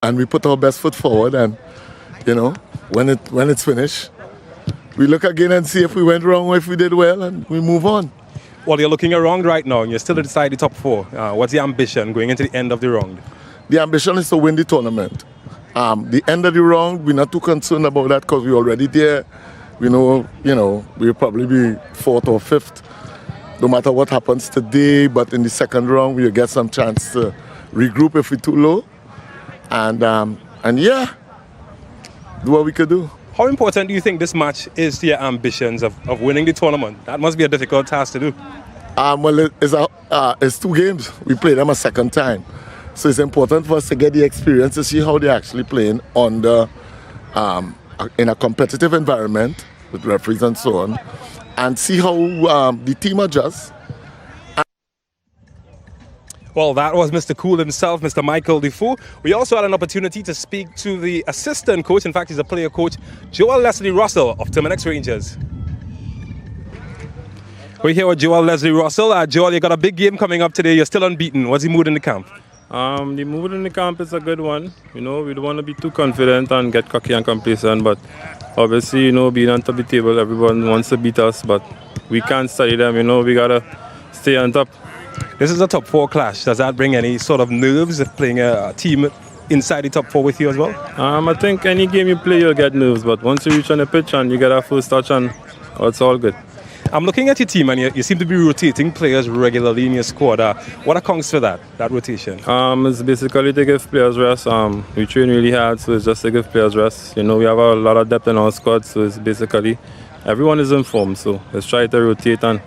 and we put our best foot forward. And when it's finished, we look again and see if we went wrong or if we did well, and we move on. Well, you're looking around right now, and you're still inside the top 4. What's the ambition going into the end of the round? The ambition is to win the tournament. The end of the round, we're not too concerned about that because we're already there. We know, we'll probably be 4th or 5th, no matter what happens today. But in the second round, we'll get some chance to regroup if we're too low, and yeah, do what we could do. How important do you think this match is to your ambitions of winning the tournament? That must be a difficult task to do. Well, it's 2 games. We play them a second time. So it's important for us to get the experience to see how they're actually playing in a competitive environment with referees and so on, and see how the team adjusts. Well, that was Mr. Cool himself, Mr. Michael Defoe. We also had an opportunity to speak to the assistant coach. In fact, he's a player coach, Joel Leslie Russell of Terminix Rangers. We're here with Joel Leslie Russell. Joel, you got a big game coming up today. You're still unbeaten. What's the mood in the camp? The mood in the camp is a good one. We don't want to be too confident and get cocky and complacent, but obviously, being on top of the table, everyone wants to beat us, but we can't study them. We got to stay on top. This is a top 4 clash. Does that bring any sort of nerves of playing a team inside the top 4 with you as well? I think any game you play, you'll get nerves, but once you reach on the pitch and you get our first touch, and it's all good. I'm looking at your team, and you seem to be rotating players regularly in your squad. What accounts for that rotation? It's basically to give players rest. We train really hard, so it's just to give players rest. We have a lot of depth in our squad, so it's basically everyone is in form. So let's try to rotate and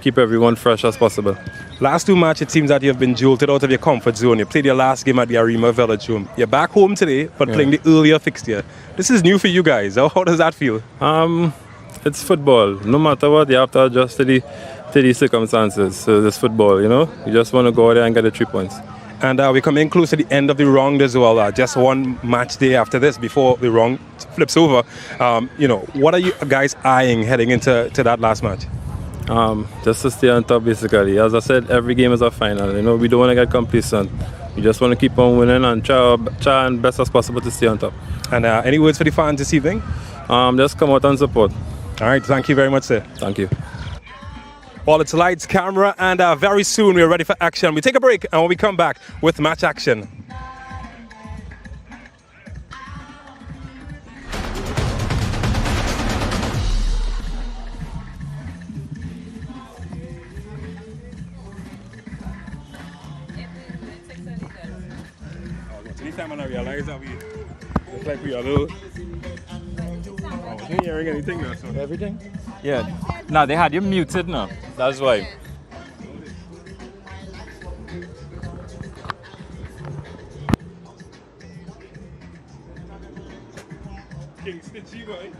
keep everyone fresh as possible. Last 2 matches, it seems that you've been jolted out of your comfort zone. You played your last game at the Arima Village Home. You're back home today, but playing the earlier fixture. This is new for you guys. How does that feel? It's football. No matter what, you have to adjust to the circumstances. So it's football, You just want to go out there and get the 3 points. And we're coming close to the end of the round as well. Just 1 match day after this before the round flips over. What are you guys eyeing heading into that last match? Just to stay on top, basically. As I said, every game is a final. We don't want to get complacent. We just want to keep on winning and try and best as possible to stay on top. And any words for the fans this evening? Just come out and support. All right, thank you very much, sir. Thank you. Well, it's lights, camera, and very soon we're ready for action. We take a break, and when we come back with match action. Anytime I realize that we look like we are little. You hearing anything now, so. Everything? Yeah. Nah, they had you muted now. That's why. King Stitchy, boy.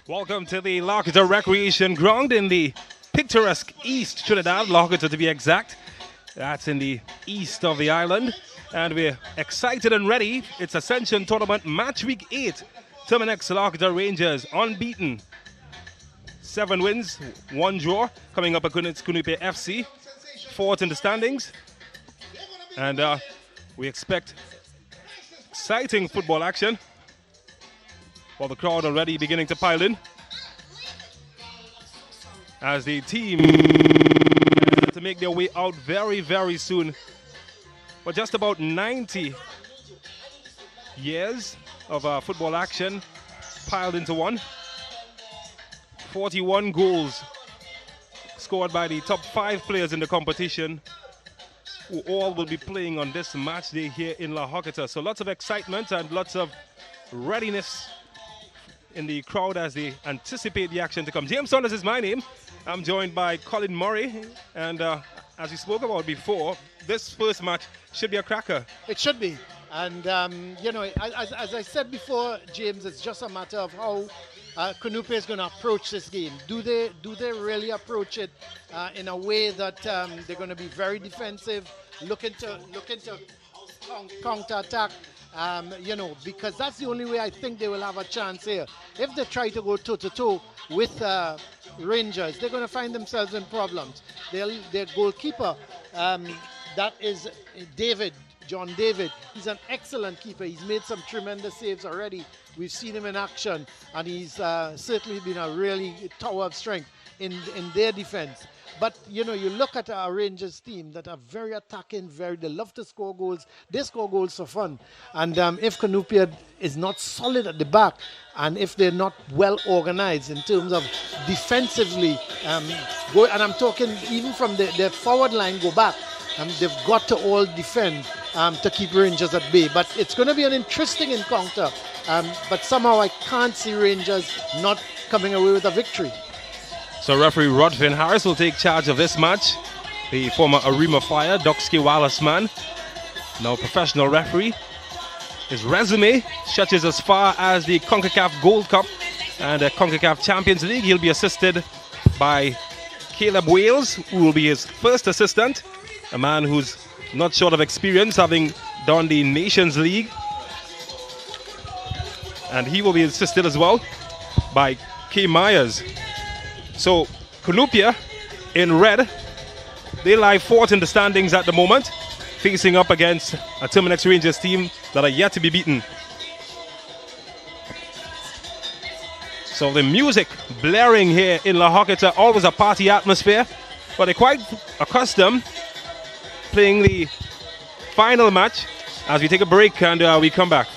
Welcome to the La Horquetta Recreation Ground in the picturesque East Trinidad, La Horquetta to be exact. That's in the east of the island. And we're excited and ready. It's Ascension Tournament Match Week 8. Terminix La Horquetta Rangers unbeaten. 7 wins, 1 draw. Coming up against Cunupia FC. 4th in the standings. And we expect exciting football action. While the crowd already beginning to pile in. As the team to make their way out very, very soon. But just about 90 years of football action piled into one. 41 goals scored by the top 5 players in the competition, who all will be playing on this match day here in La Horquetta. So lots of excitement and lots of readiness in the crowd as they anticipate the action to come. James Saunders is my name. I'm joined by Colin Murray, and as we spoke about before, this first match should be a cracker. It should be. And, you know, as I said before, James, it's just a matter of how Cunupia is going to approach this game. Do they really approach it in a way that they're going to be very defensive, looking to counter-attack, you know, because that's the only way I think they will have a chance here. If they try to go toe-to-toe with Rangers, they're going to find themselves in problems. Their goalkeeper, that is John David. He's an excellent keeper. He's made some tremendous saves already. We've seen him in action, and he's certainly been a really tower of strength in their defense. But, you know, you look at our Rangers team that are very attacking, they love to score goals. They score goals for fun. And if Cunupia is not solid at the back, and if they're not well organized in terms of defensively, and I'm talking even from their forward line go back, they've got to all defend to keep Rangers at bay. But it's going to be an interesting encounter. But somehow I can't see Rangers not coming away with a victory. So referee Rodfin Harris will take charge of this match. The former Arima Fire, Doxky Wallace man, now professional referee. His resume stretches as far as the CONCACAF Gold Cup and the CONCACAF Champions League. He'll be assisted by Caleb Wales, who will be his first assistant. A man who's not short of experience, having done the Nations League. And he will be assisted as well by K. Myers. So Cunupia in red, they lie 4th in the standings at the moment, facing up against a Terminix Rangers team that are yet to be beaten. So the music blaring here in La Horquetta, always a party atmosphere, but they're quite accustomed playing the final match as we take a break and we come back.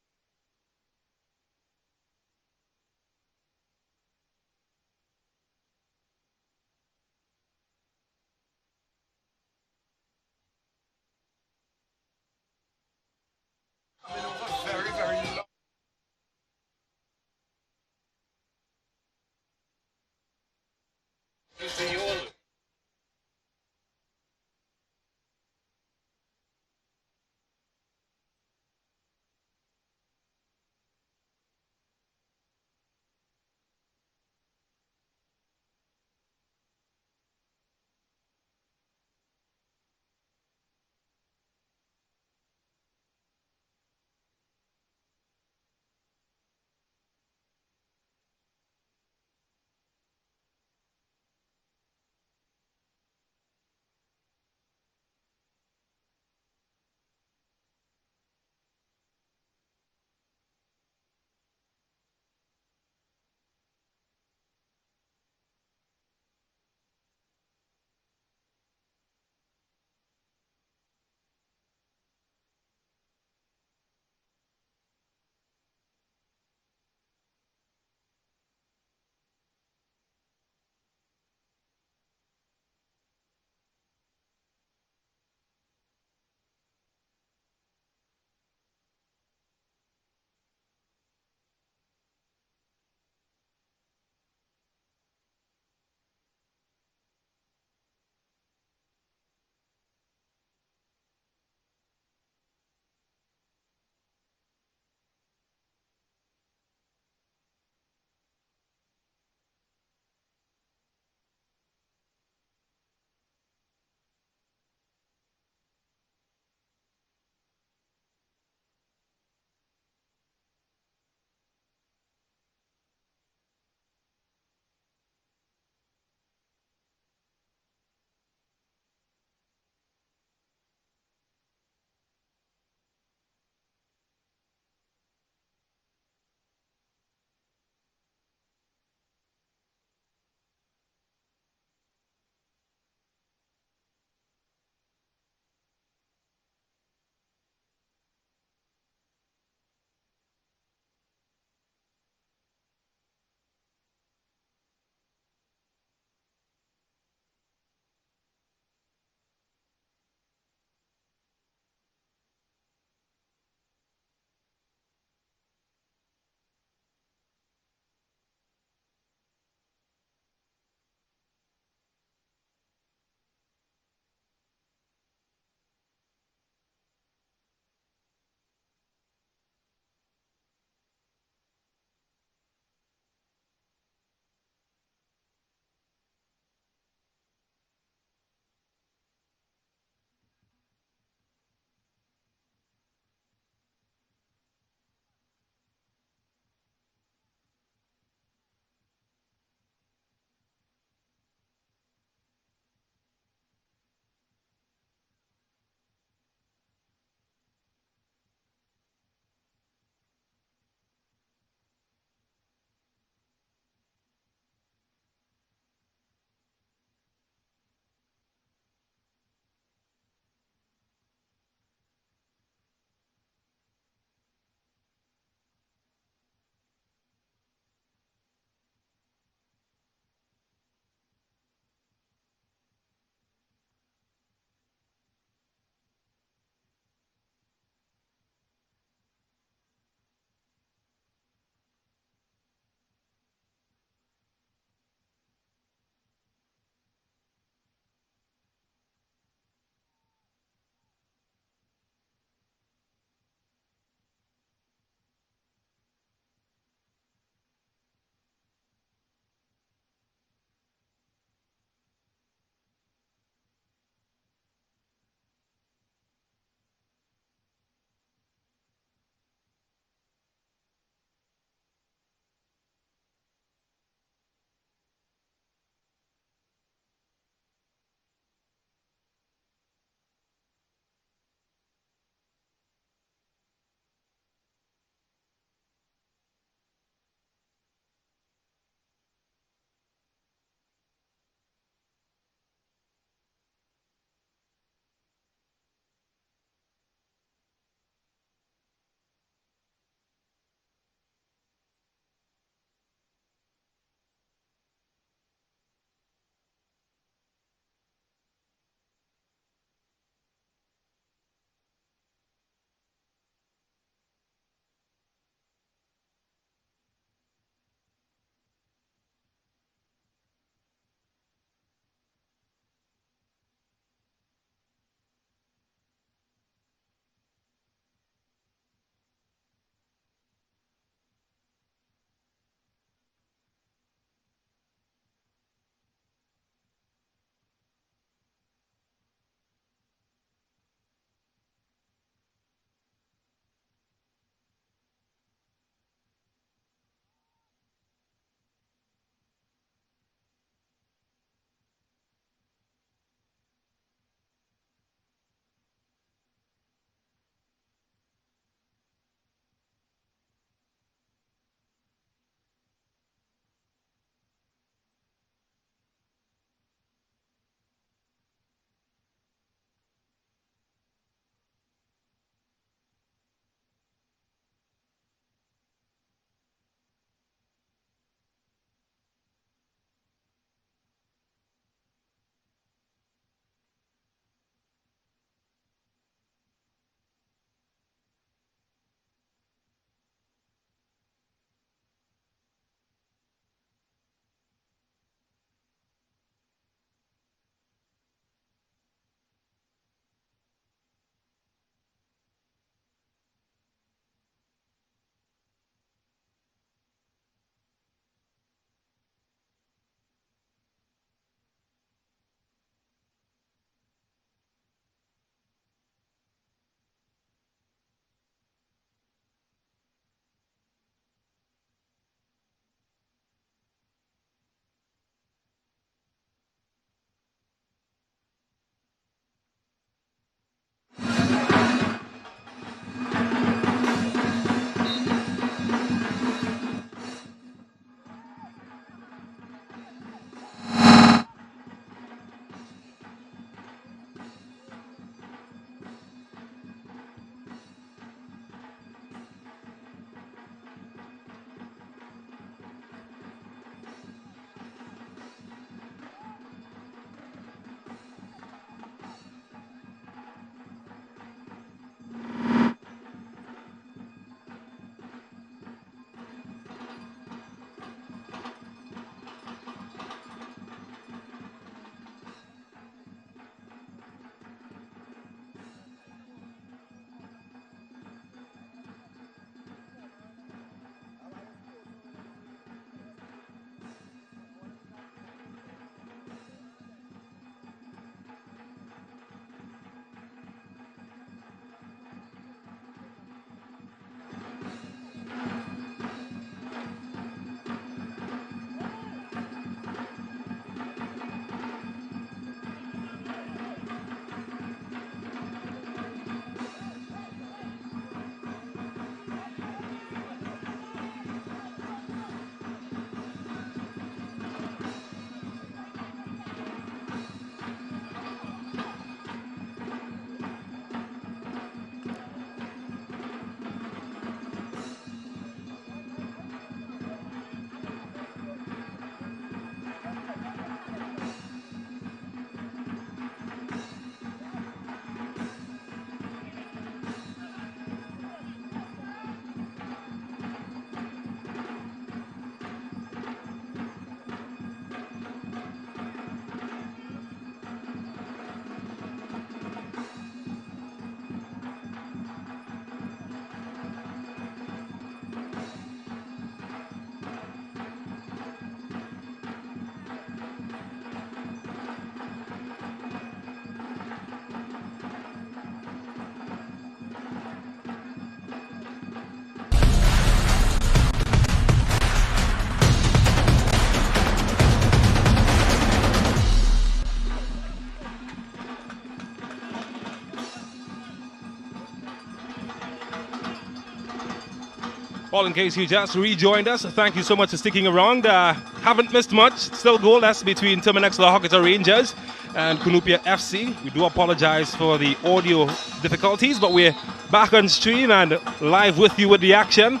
Well, in case you just rejoined us, thank you so much for sticking around. Haven't missed much. Still goalless between Terminix La Horquetta Rangers and Cunupia FC. We do apologize for the audio difficulties, but we're back on stream and live with you with the action.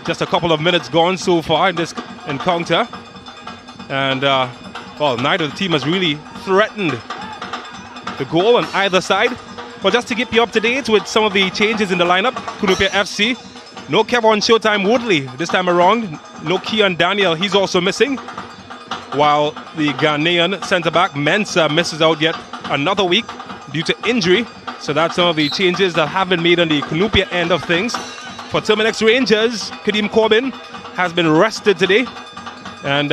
Just a couple of minutes gone so far in this encounter. And, well, neither of the team has really threatened the goal on either side. But just to keep you up to date with some of the changes in the lineup, Cunupia FC, no Kevon Showtime Woodley this time around, no Keon Daniel, he's also missing, while the Ghanaian centre-back Mensah misses out yet another week due to injury. So that's some of the changes that have been made on the Cunupia end of things. For Terminix Rangers, Kadeem Corbin has been rested today, and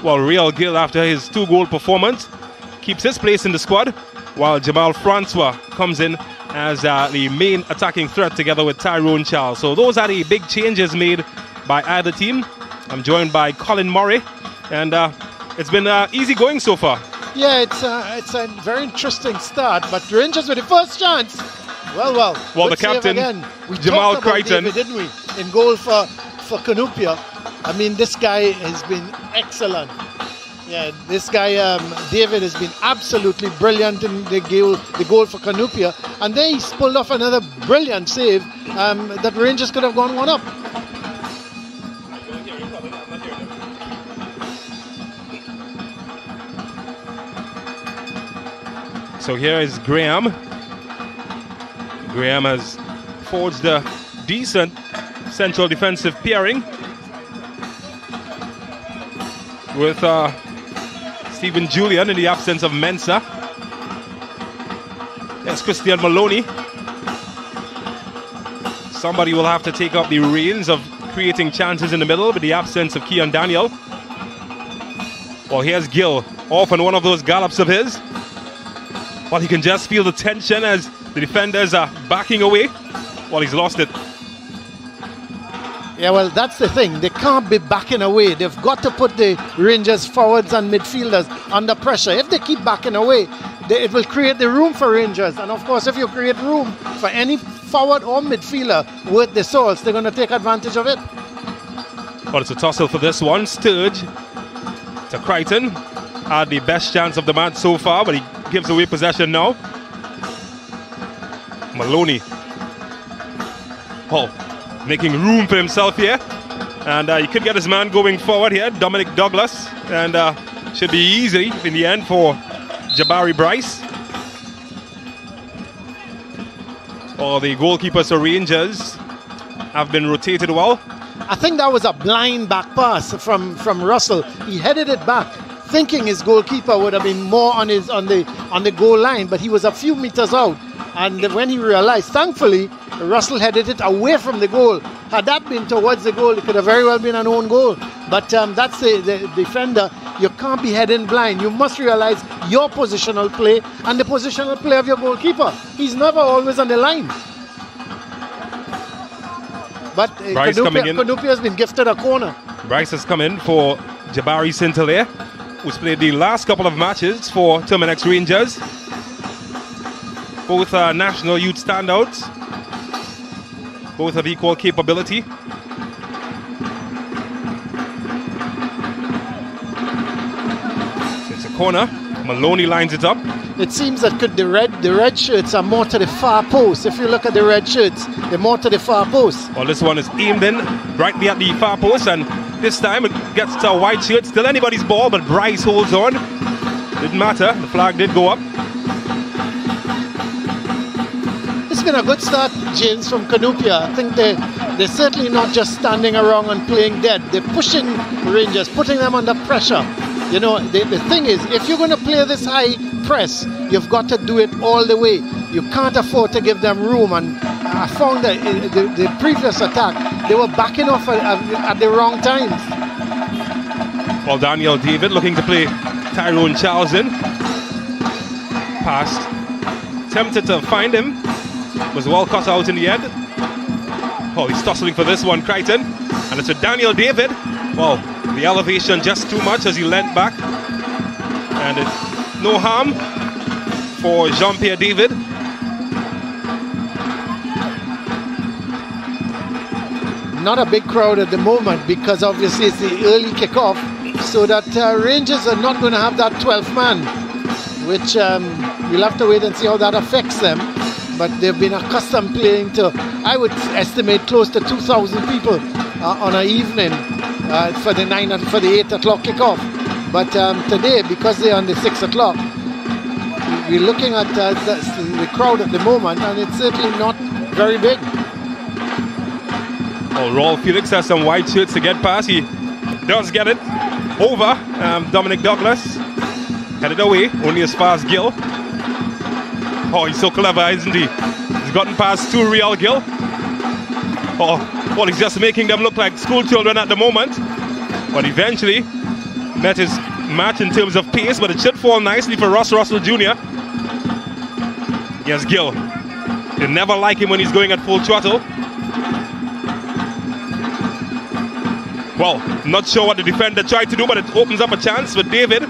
well, Real Gill, after his 2-goal performance, keeps his place in the squad, while Jamal Francois comes in as the main attacking threat together with Tyrone Charles. So those are the big changes made by either team. I'm joined by Colin Murray, and it's been easy going so far. Yeah, it's a very interesting start, but Rangers with the first chance. Well, the captain, again. We Jamal talked about Crichton, David, didn't we, in goal for Cunupia. I mean, this guy has been excellent. Yeah, this guy, David, has been absolutely brilliant in the goal for Cunupia. And then he's pulled off another brilliant save that Rangers could have gone one up. So here is Graham. Graham has forged a decent central defensive pairing with Stephen Julian in the absence of Mensah. There's Christian Maloney. Somebody will have to take up the reins of creating chances in the middle with the absence of Keon Daniel. Well, here's Gill off on one of those gallops of his. Well, he can just feel the tension as the defenders are backing away. Well, he's lost it. Yeah, well, that's the thing. They can't be backing away. They've got to put the Rangers forwards and midfielders under pressure. If they keep backing away, it will create the room for Rangers. And of course, if you create room for any forward or midfielder worth the souls, they're going to take advantage of it. Well, it's a tussle for this one. Sturge to Crichton. Had the best chance of the match so far, but he gives away possession now. Maloney. Oh, making room for himself here, and he could get his man going forward here, Dominic Douglas, and should be easy in the end for Jabari Bryce. The goalkeepers for Rangers have been rotated well. I think that was a blind back pass from Russell. He headed it back, thinking his goalkeeper would have been more on the goal line, but he was a few meters out. And when he realized, thankfully, Russell headed it away from the goal. Had that been towards the goal, it could have very well been an own goal. But that's the defender. You can't be heading blind. You must realize your positional play and the positional play of your goalkeeper. He's never always on the line. But Cunupia has been gifted a corner. Bryce has come in for Jabari St-Hilaire, who's played the last couple of matches for Terminix Rangers. Both are national youth standouts. Both have equal capability. So it's a corner. Maloney lines it up. It seems that the red shirts are more to the far post. If you look at the red shirts, they're more to the far post. Well, this one is aimed in rightly at the far post, and this time it gets to a white shirt. Still anybody's ball, but Bryce holds on. Didn't matter. The flag did go up. It's been a good start, James, from Cunupia. I think they're certainly not just standing around and playing dead. They're pushing Rangers, putting them under pressure. You know, the thing is, if you're going to play this high press, you've got to do it all the way. You can't afford to give them room. And I found that the previous attack, they were backing off at the wrong times. Well, Daniel David looking to play Tyrone Charles in. Passed. Tempted to find him. Was well cut out in the end. Oh, he's tussling for this one, Crichton. And it's a Daniel David. Well, the elevation just too much as he leant back. And it's no harm for Jean-Pierre David. not a big crowd at the moment because obviously it's the early kickoff, so that Rangers are not going to have that 12th man, which we'll have to wait and see how that affects them. But they've been accustomed playing to, I would estimate, close to 2,000 people on an evening for the 8 o'clock kickoff. But today, because they're on the 6 o'clock, we're looking at the crowd at the moment, and it's certainly not very big. Well, Raul Felix has some white shirts to get past. He does get it over Dominic Douglas. Headed away, only as far as Gill. Oh, he's so clever, isn't he? He's gotten past 2 Real Gill. Oh, well, he's just making them look like school children at the moment. But eventually met his match in terms of pace, but it should fall nicely for Ross Russell Jr. Yes, Gill. They never like him when he's going at full throttle. Well, not sure what the defender tried to do, but it opens up a chance for David.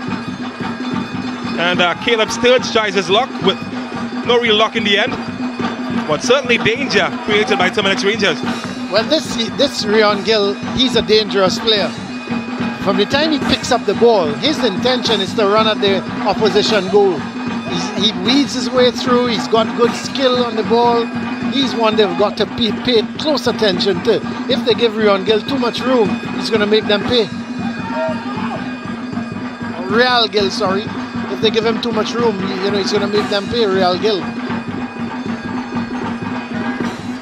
And Caleb Sturge tries his luck with no real luck in the end. But certainly danger created by Terminix Rangers. Well, this Rion Gill, he's a dangerous player. From the time he picks up the ball, his intention is to run at the opposition goal. He weeds his way through, he's got good skill on the ball. He's one they've got to pay close attention to. If they give Rion Gill too much room, he's going to make them pay. Real Gill, sorry. If they give him too much room, he's going to make them pay, Real Gill.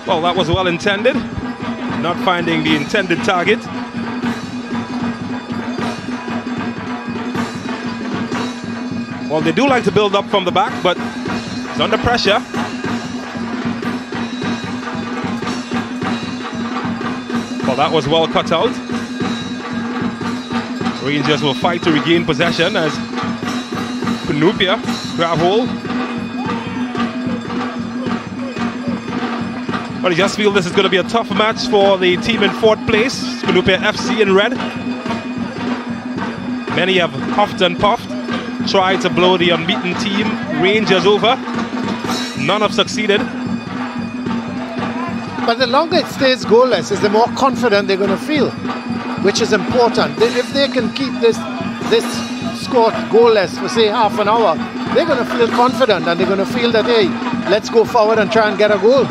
Well, that was well intended. Not finding the intended target. Well, they do like to build up from the back, but it's under pressure. Well, that was well cut out. Rangers will fight to regain possession as Cunupia grab hold. But I just feel this is going to be a tough match for the team in 4th place, Cunupia FC in red. Many have huffed and puffed, tried to blow the unbeaten team Rangers over. None have succeeded. But the longer it stays goalless, is the more confident they're going to feel, which is important. If they can keep this score goalless for say half an hour, they're going to feel confident and they're going to feel that, hey, let's go forward and try and get a goal.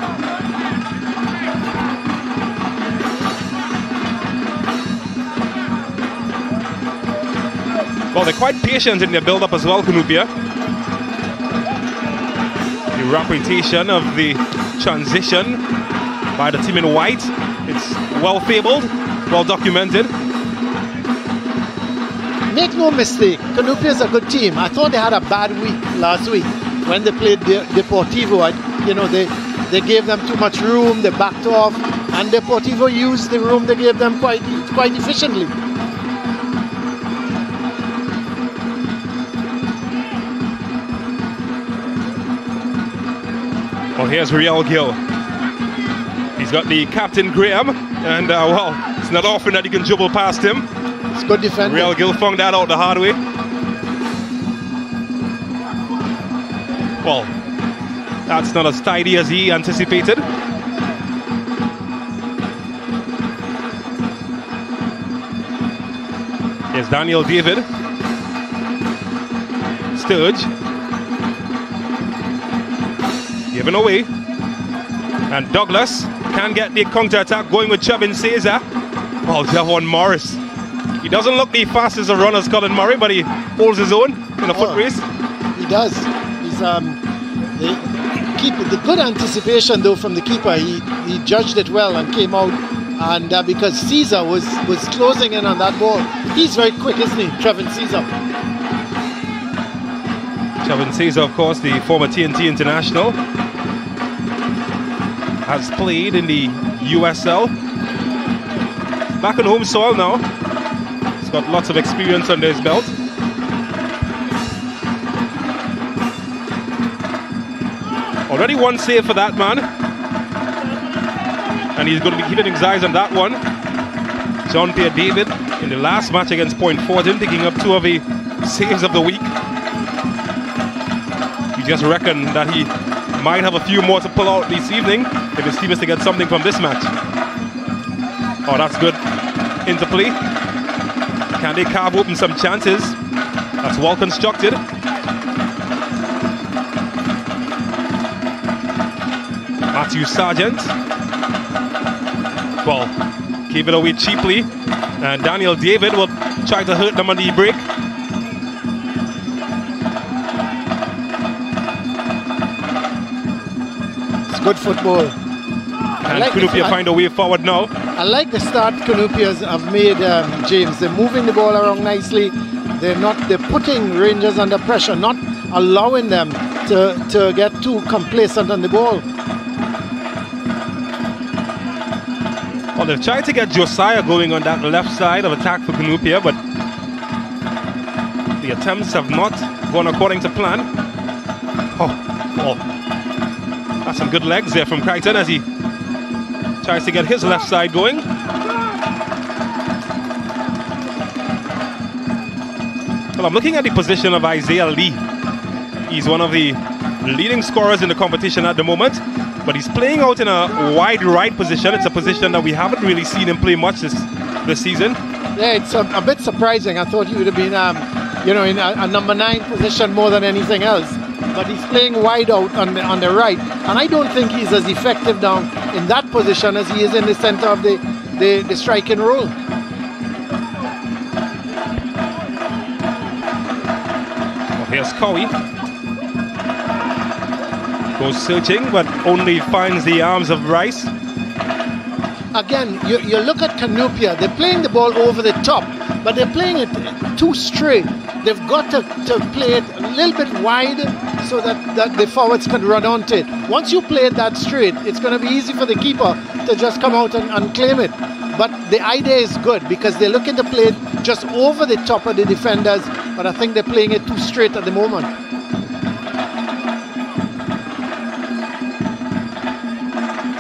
Well, they're quite patient in their build-up as well, Cunupia. The reputation of the transition by the team in white, it's well fabled, well documented. Make no mistake, Cunupia is a good team. I thought they had a bad week last week when they played Deportivo. They gave them too much room, they backed off, and Deportivo used the room they gave them quite efficiently. Well, here's Real Gill. He's got the captain Graham, and well, it's not often that he can dribble past him. It's good defending. Real Gill found that out the hard way. Well, that's not as tidy as he anticipated. Here's Daniel David. Sturge. Given away. And Douglas can get the counter-attack going with Chevin Cesar. Oh, Javon Morris. He doesn't look the fastest of runners, Colin Murray, but he holds his own in a foot race. He does. He's the good anticipation though from the keeper. He judged it well and came out, and because Cesar was closing in on that ball. He's very quick, isn't he, Trevin Cesar? Trevin Cesar, of course, the former TNT international, has played in the USL. Back on home soil now. He's got lots of experience under his belt. Already one save for that man. And he's going to be keeping his eyes on that one. Jean-Pierre David in the last match against Point Fortin, picking up 2 of the saves of the week. You just reckon that he might have a few more to pull out this evening if his team is to get something from this match. Oh, that's good interplay. Can they carve open some chances? That's well constructed. Matthew Sargent. Well, gave it away cheaply. And Daniel David will try to hurt them on the break. It's good football. And Cunupia find a way forward now. I like the start Cunupias have made, James. They're moving the ball around nicely. They're putting Rangers under pressure, not allowing them to get too complacent on the ball. Well, they've tried to get Josiah going on that left side of attack for Cunupia, but the attempts have not gone according to plan. Oh, that's some good legs there from Crichton as he tries to get his left side going. Well, I'm looking at the position of Isaiah Lee. He's one of the leading scorers in the competition at the moment, but he's playing out in a wide right position. It's a position that we haven't really seen him play much this season. Yeah, it's a bit surprising. I thought he would have been, in a number 9 position more than anything else. But he's playing wide out on the right, and I don't think he's as effective down in that position as he is in the center of the striking role. Well, here's Cowie. Goes searching, but only finds the arms of Rice. Again, you look at Cunupia, they're playing the ball over the top, but they're playing it too straight. They've got to play it a little bit wide so that the forwards can run onto it. Once you play it that straight, it's going to be easy for the keeper to just come out and claim it. But the idea is good because they're looking to play it just over the top of the defenders, but I think they're playing it too straight at the moment.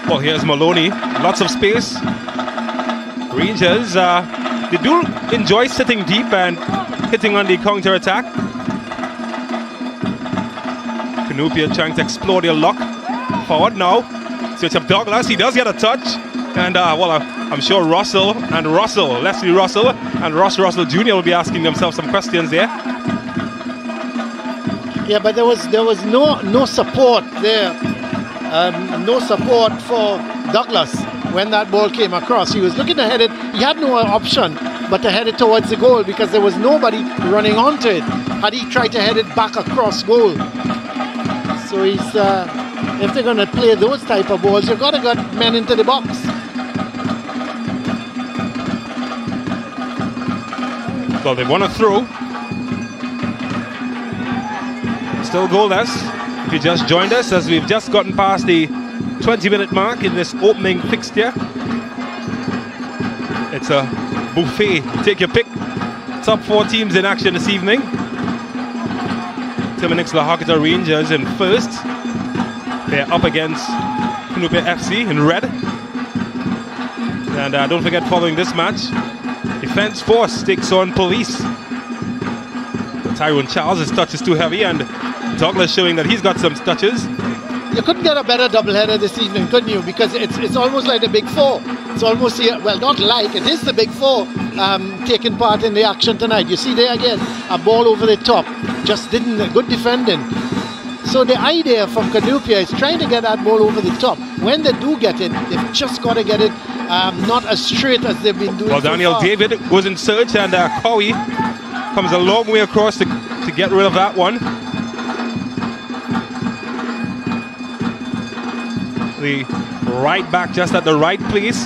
Well, here's Maloney. Lots of space. Rangers, they do enjoy sitting deep and hitting on the counter-attack. Cunupia trying to explore their luck. Forward now. Switch of Douglas. He does get a touch. And, I'm sure Leslie Russell and Ross Russell Jr. will be asking themselves some questions there. Yeah, but there was no support there. No support for Douglas when that ball came across. He was looking to head it. He had no option but to head it towards the goal because there was nobody running onto it. Had he tried to head it back across goal. So he's if they're going to play those type of balls, you've got to get men into the box. Well, they want to throw. Still goalless. If you just joined us, as we've just gotten past the 20-minute mark in this opening fixture. It's a buffet. Take your pick. Top 4 teams in action this evening. Terminix La Horquetta Rangers in first. They're up against Cunupia FC in red. And don't forget, following this match, Defence Force takes on Police. Tyrone Charles' touch is too heavy, and Douglas showing that he's got some touches. You couldn't get a better doubleheader this evening, couldn't you? Because it's almost like the Big Four. It's almost here. Well, not like it is the Big Four taking part in the action tonight. You see there again, a ball over the top, just didn't good defending. So the idea from Cunupia is trying to get that ball over the top. When they do get it, they've just got to get it not as straight as they've been doing. Well, so Daniel far. David goes in search, and Cowie comes a long way across to get rid of that one. The right back just at the right place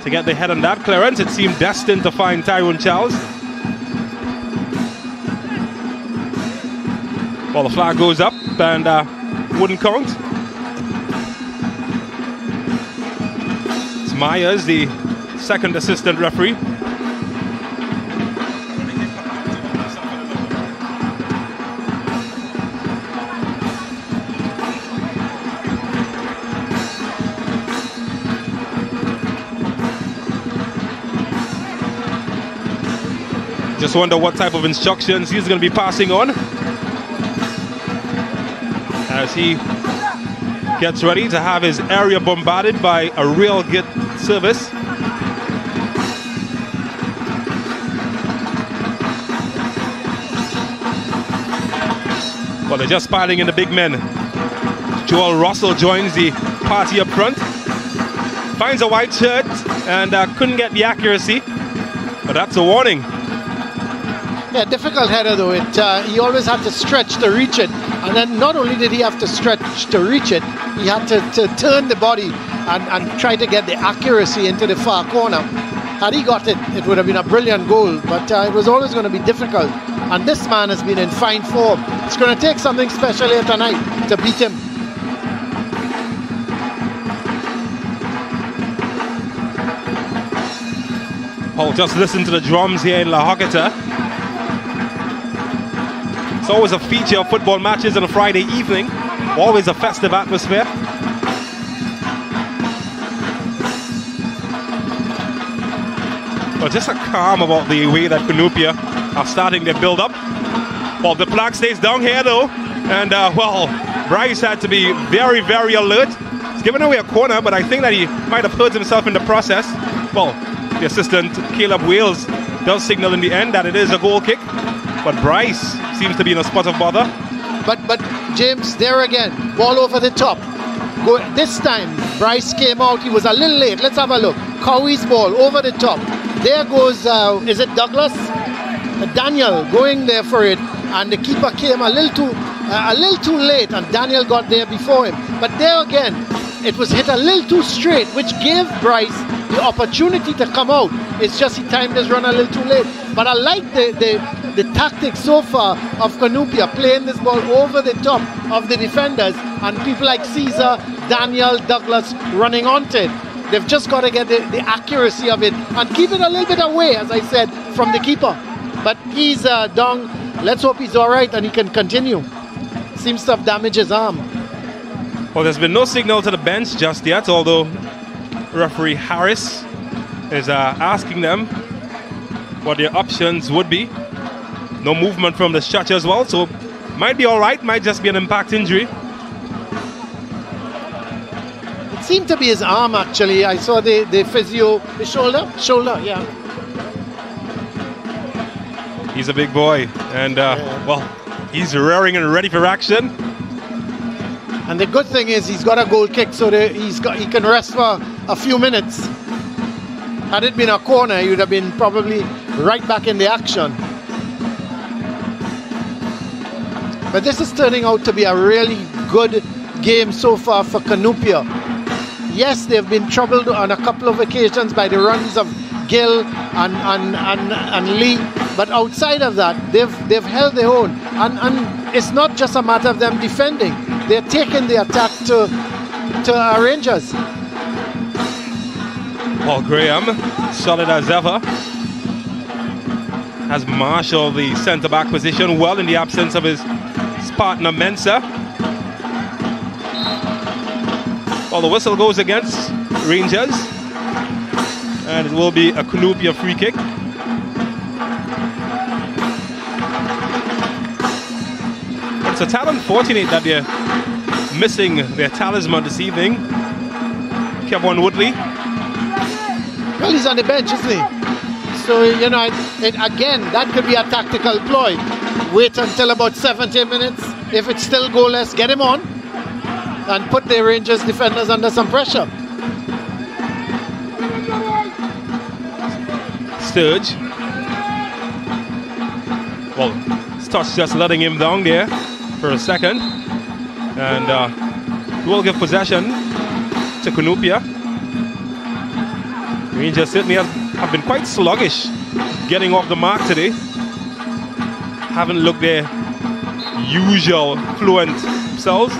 to get the head on that clearance. It seemed destined to find Tyrone Charles. Well, the flag goes up and wouldn't count. It's Myers, the second assistant referee. Just wonder what type of instructions he's going to be passing on as he gets ready to have his area bombarded by a real good service. Well, they're just piling in the big men. Joel Russell joins the party up front. Finds a white shirt and couldn't get the accuracy. But that's a warning. Yeah, difficult header though. He always had to stretch to reach it. And then not only did he have to stretch to reach it, he had to turn the body and try to get the accuracy into the far corner. Had he got it, it would have been a brilliant goal. But it was always going to be difficult. And this man has been in fine form. It's going to take something special here tonight to beat him. Paul, just listen to the drums here in La Horquetta. It's always a feature of football matches on a Friday evening. Always a festive atmosphere. But just a calm about the way that Cunupia are starting their build-up. Well, the flag stays down here though. And well, Bryce had to be very, very alert. He's given away a corner, but I think that he might have hurt himself in the process. Well, the assistant Caleb Wales does signal in the end that it is a goal kick, but Bryce seems to be in a spot of bother. But James, there again, ball over the top. This time Bryce came out, he was a little late. Let's have a look. Cowie's ball over the top. There goes is it Douglas? Daniel going there for it, and the keeper came a little too late, and Daniel got there before him. But there again, it was hit a little too straight, which gave Bryce the opportunity to come out. It's just he timed his run a little too late. But I like the tactics so far of Cunupia, playing this ball over the top of the defenders, and people like Caesar, Daniel, Douglas running onto it. They've just got to get the accuracy of it and keep it a little bit away, as I said, from the keeper. But he's down. Let's hope he's all right and he can continue. Seems to have damaged his arm. Well, there's been no signal to the bench just yet, although referee Harris is asking them what their options would be. No movement from the stretcher as well, so might be all right, might just be an impact injury. It seemed to be his arm, actually. I saw the physio, the shoulder, yeah. He's a big boy, and well, he's raring and ready for action. And the good thing is he's got a goal kick, so he can rest for a few minutes. Had it been a corner, he would have been probably right back in the action. But this is turning out to be a really good game so far for Cunupia. Yes, they've been troubled on a couple of occasions by the runs of Gill and Lee, but outside of that, they've held their own. And it's not just a matter of them defending. They're taking the attack to our Rangers. Paul Graham, solid as ever, has marshaled the centre-back position well in the absence of his partner Mensah. Well, the whistle goes against Rangers, and it will be a Cunupia free kick. It's a tad unfortunate that they're missing their talisman this evening, Kevin Woodley. Well, he's on the bench, isn't he? So, you know, again, that could be a tactical ploy. Wait until about 70 minutes. If it's still goalless, get him on and put the Rangers defenders under some pressure. Sturge. Well, Stutz just letting him down there for a second. And we'll give possession to Cunupia. Rangers certainly have been quite sluggish getting off the mark today. Haven't looked their usual fluent selves.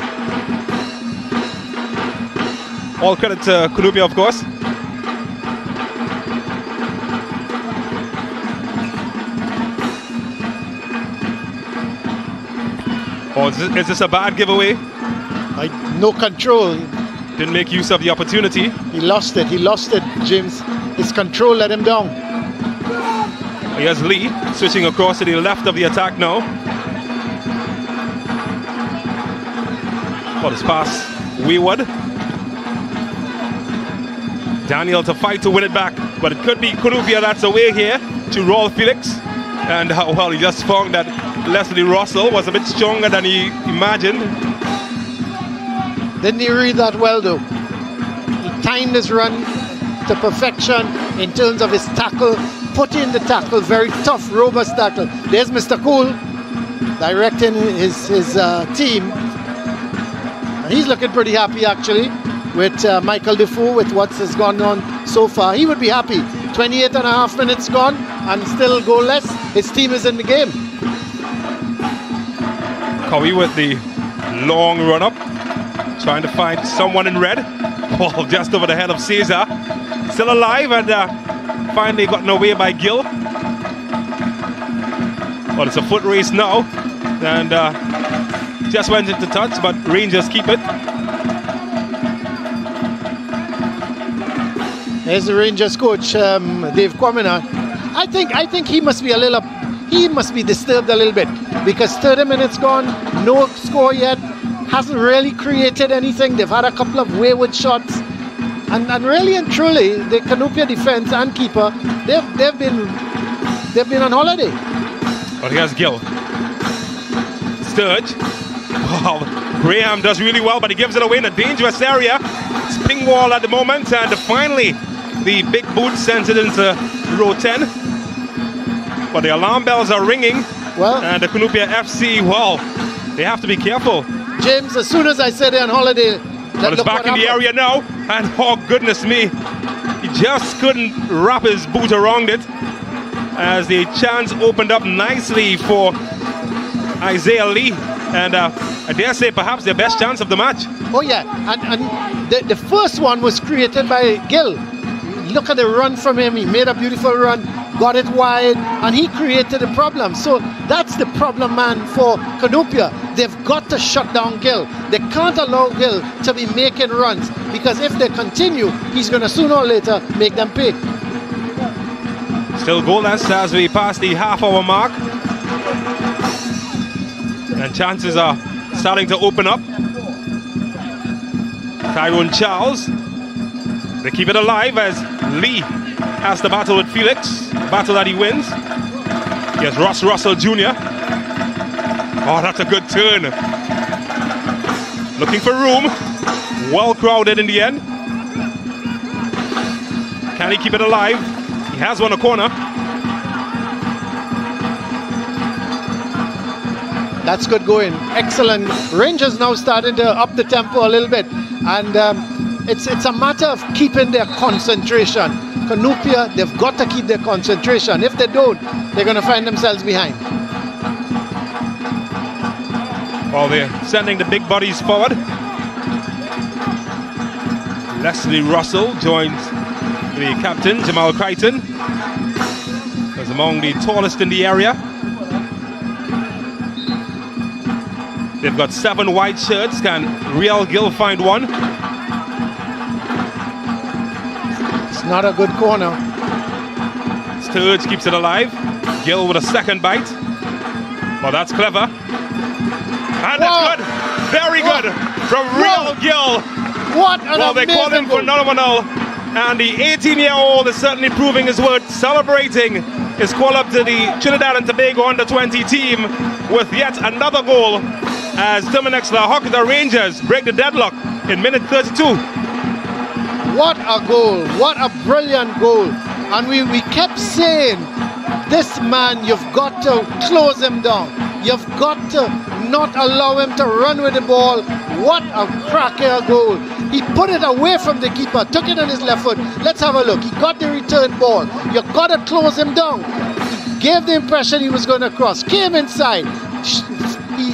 All credit to Cunupia, of course. Oh, is this a bad giveaway? No control. Didn't make use of the opportunity. He lost it, James. His control let him down. Here's Lee switching across to the left of the attack now. For this pass, wayward. Daniel to fight to win it back, but it could be Cunupia that's away here to Rolf Felix. And well, he just found that Leslie Russell was a bit stronger than he imagined. Didn't he read that well though? He timed his run to perfection in terms of his tackle, put in the tackle, very tough, robust tackle. There's Mr. Cool directing his team. And he's looking pretty happy actually with Michael Defoe, with what has gone on so far. He would be happy. 28 and a half minutes gone and still goalless. His team is in the game. Cowie with the long run up, trying to find someone in red. Ball just over the head of Caesar. Still alive and finally gotten away by Gill. Well, it's a foot race now. And just went into touch, but Rangers keep it. There's the Rangers coach, Dave Quamina. I think he must be disturbed a little bit because 30 minutes gone, no score yet, hasn't really created anything. They've had a couple of wayward shots, and really and truly, the Cunupia defense and keeper, they've been on holiday. But here's Gill. Sturge. Wow, Graham does really well, but he gives it away in a dangerous area. It's ping wall at the moment, and finally the big boot sends it into row 10. But the alarm bells are ringing. Well, and the Cunupia FC, well, they have to be careful. James, as soon as I said they're on holiday, but it's back in the area now, and oh goodness me, he just couldn't wrap his boot around it as the chance opened up nicely for Isaiah Lee, and I dare say perhaps their best chance of the match. Oh yeah, and the first one was created by Gill. Look at the run from him. He made a beautiful run, got it wide, and he created a problem. So that's the problem man for Cunupia. They've got to shut down Gill. They can't allow Gill to be making runs, because if they continue, he's going to sooner or later make them pay. Still goalless as we pass the half-hour mark. And chances are starting to open up. Tyrone Charles. They keep it alive as Lee has the battle with Felix. Battle that he wins. Here's Ross Russell Jr. Oh, that's a good turn. Looking for room. Well crowded in the end. Can he keep it alive? He has one a corner. That's good going. Excellent. Rangers now starting to up the tempo a little bit. And it's a matter of keeping their concentration. Cunupia, they've got to keep their concentration. If they don't, they're going to find themselves behind. Well, they're sending the big bodies forward. Leslie Russell joins the captain, Jamal Crichton. He's among the tallest in the area. They've got 7 white shirts. Can Real Gill find one? It's not a good corner. Sturge keeps it alive. Gill with a second bite. Well, that's clever. And that's good. Very good from Real Gill. What an well, they call him phenomenal. And the 18-year-old is certainly proving his worth, celebrating his call up to the Trinidad and Tobago under-20 team with yet another goal as Terminix La Horquetta Rangers break the deadlock in minute 32. What a goal. What a brilliant goal. And we kept saying, this man, you've got to close him down. You've got to not allow him to run with the ball. What a cracker goal. He put it away from the keeper, took it on his left foot. Let's have a look. He got the return ball. You've got to close him down. He gave the impression he was going to cross, came inside.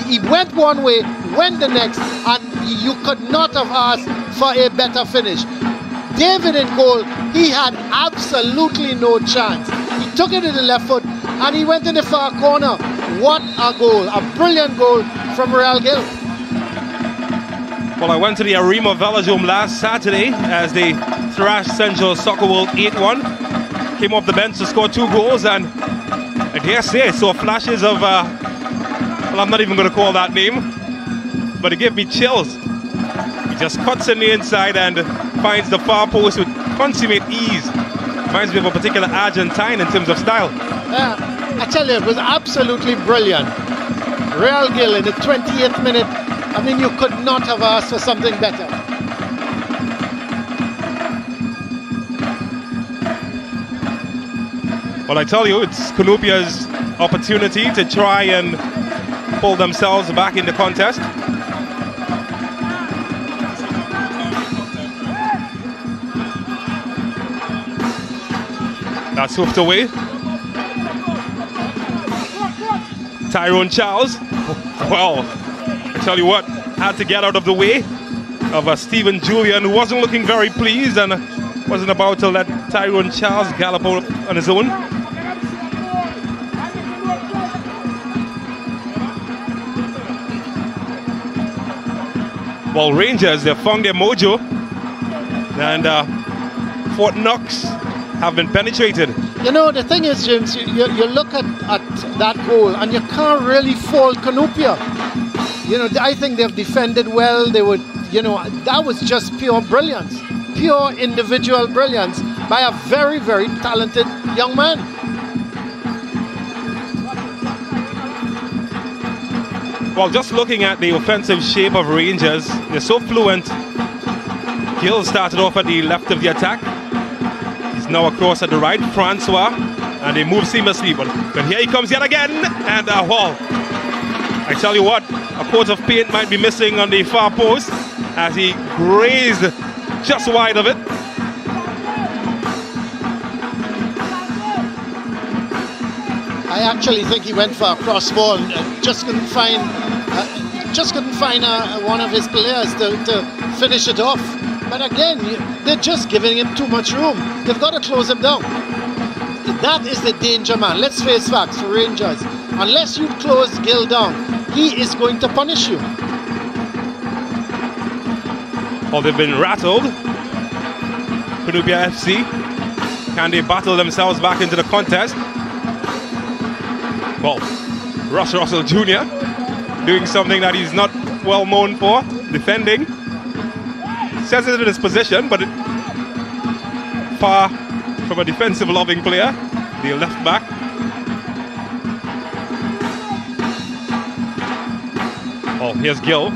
He went one way, went the next, and you could not have asked for a better finish. David in goal, he had absolutely no chance. He took it in the left foot, and he went in the far corner. What a goal, a brilliant goal from Real Gill. Well, I went to the Arima Velodrome last Saturday as they thrashed Central Soccer World 8-1. Came off the bench to score 2 goals, and I dare say I saw flashes of, well, I'm not even going to call that name, but it gave me chills. He just cuts in the inside and finds the far post with consummate ease. Reminds me of a particular Argentine in terms of style. I tell you, it was absolutely brilliant. Real Gill in the 28th minute. I mean, you could not have asked for something better. Well, I tell you, it's Cunupia's opportunity to try and pull themselves back in the contest. That's hoofed away. Tyrone Charles, well, I tell you what, had to get out of the way of Stephen Julian, who wasn't looking very pleased and wasn't about to let Tyrone Charles gallop out on his own. Well, Rangers, they've found their mojo, and Fort Knox have been penetrated. You know, the thing is, James, you look at that goal and you can't really fault Cunupia. You know, I think they've defended well. They would, you know, that was just pure brilliance, pure individual brilliance by a very, very talented young man. Well, just looking at the offensive shape of Rangers, they're so fluent. Gill started off at the left of the attack. He's now across at the right, Francois, and they move seamlessly. But here he comes yet again, and well, I tell you what, a coat of paint might be missing on the far post as he grazed just wide of it. I actually think he went for a cross ball and just couldn't find one of his players to finish it off. But again, they're just giving him too much room. They've got to close him down. That is the danger, man. Let's face facts for Rangers. Unless you close Gill down, he is going to punish you. Well, they've been rattled. Cunupia FC. Can they battle themselves back into the contest? Well, Russ Russell Jr. doing something that he's not well known for, defending. Says it in his position, but far from a defensive loving player. The left back. Oh, here's Gill.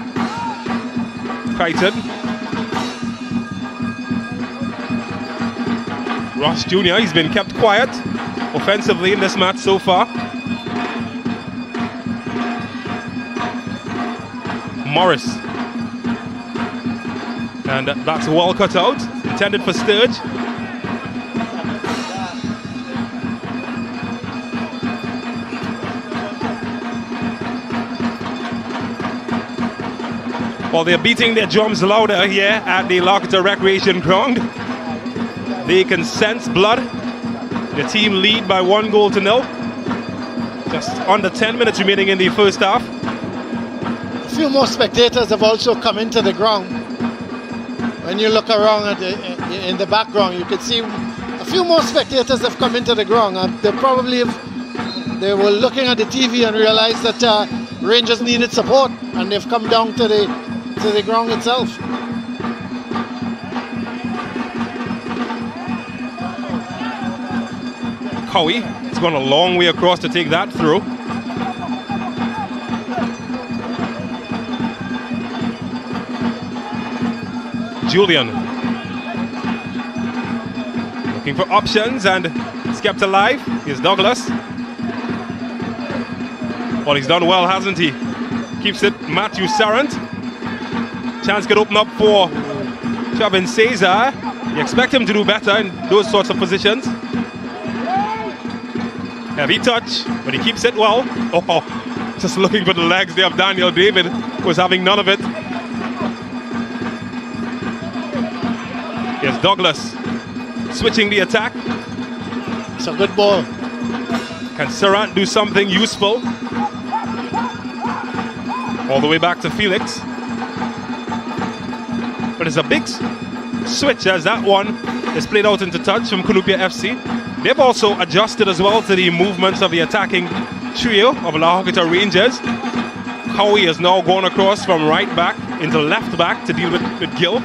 Crichton. Ross Jr., he's been kept quiet offensively in this match so far. Morris. And that's well cut out, intended for Sturge. Well, they're beating their drums louder here at the La Horquetta Recreation Ground. They can sense blood. The team lead by 1-0. Just under 10 minutes remaining in the first half. A few more spectators have also come into the ground. When you look around at in the background, you can see a few more spectators have come into the ground. They were looking at the TV and realized that Rangers needed support, and they've come down to the ground itself. Cowie, it's gone a long way across to take that through. Julian looking for options and it's kept alive. Here's Douglas. Well, he's done well, hasn't he? Keeps it Matthew Sarrant. Chance could open up for Chavin Cesar. You expect him to do better in those sorts of positions. Heavy touch, but he keeps it well. Oh, just looking for the legs there of Daniel David, was having none of it. Here's Douglas, switching the attack. It's a good ball. Can Sarrant do something useful? All the way back to Felix. But it's a big switch as that one is played out into touch from Cunupia FC. They've also adjusted as well to the movements of the attacking trio of La Horquetta Rangers. Cowie has now gone across from right back into left back to deal with Gill.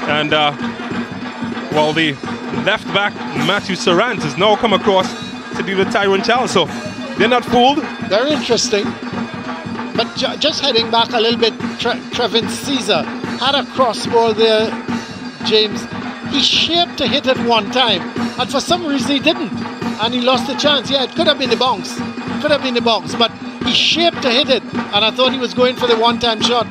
And while the left back, Matthew Sarrant, has now come across to deal with Tyrone Charles. So they're not fooled. Very interesting. But just heading back a little bit, Trevin Caesar had a cross ball there, James. He shaped to hit it one time, and for some reason he didn't, and he lost the chance. Yeah, it could have been the bounce. Could have been the bounce, but he shaped to hit it, and I thought he was going for the one-time shot.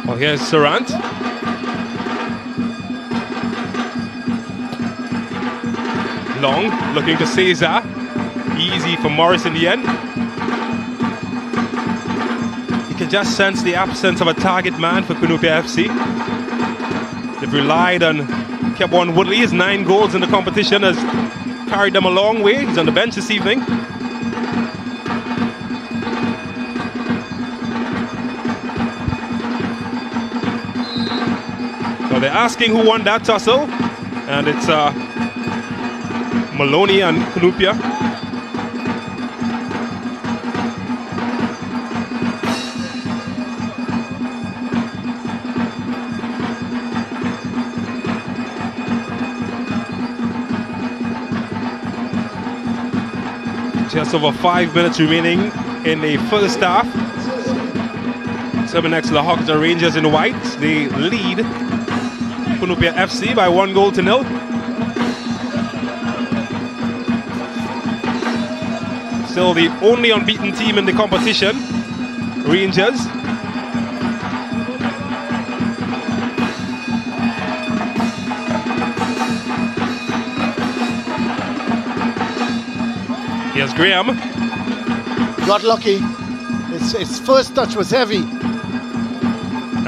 Well, here's Sarant. Long, looking to Caesar. Easy for Morris in the end. You can just sense the absence of a target man for Cunupia FC. They've relied on Kepwan Woodley. His 9 goals in the competition has carried them a long way. He's on the bench this evening. So they're asking who won that tussle, and it's Maloney and Cunupia. Just over 5 minutes remaining in the first half. Terminix La Horquetta Rangers in white. They lead Cunupia FC by 1-0. Still the only unbeaten team in the competition, Rangers. Here's Graham. Got lucky. His first touch was heavy.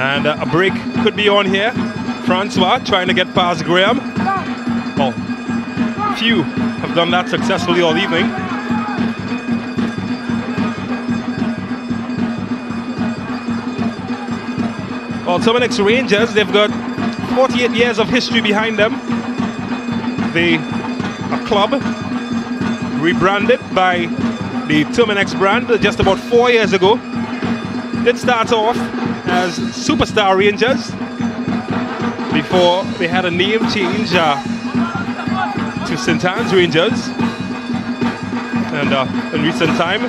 And a break could be on here. Francois trying to get past Graham. Well, few have done that successfully all evening. Well, Terminix Rangers, they've got 48 years of history behind them. They a club rebranded by the Terminix brand just about 4 years ago. Did start off as Superstar Rangers before they had a name change to St. Anne's Rangers, and in recent time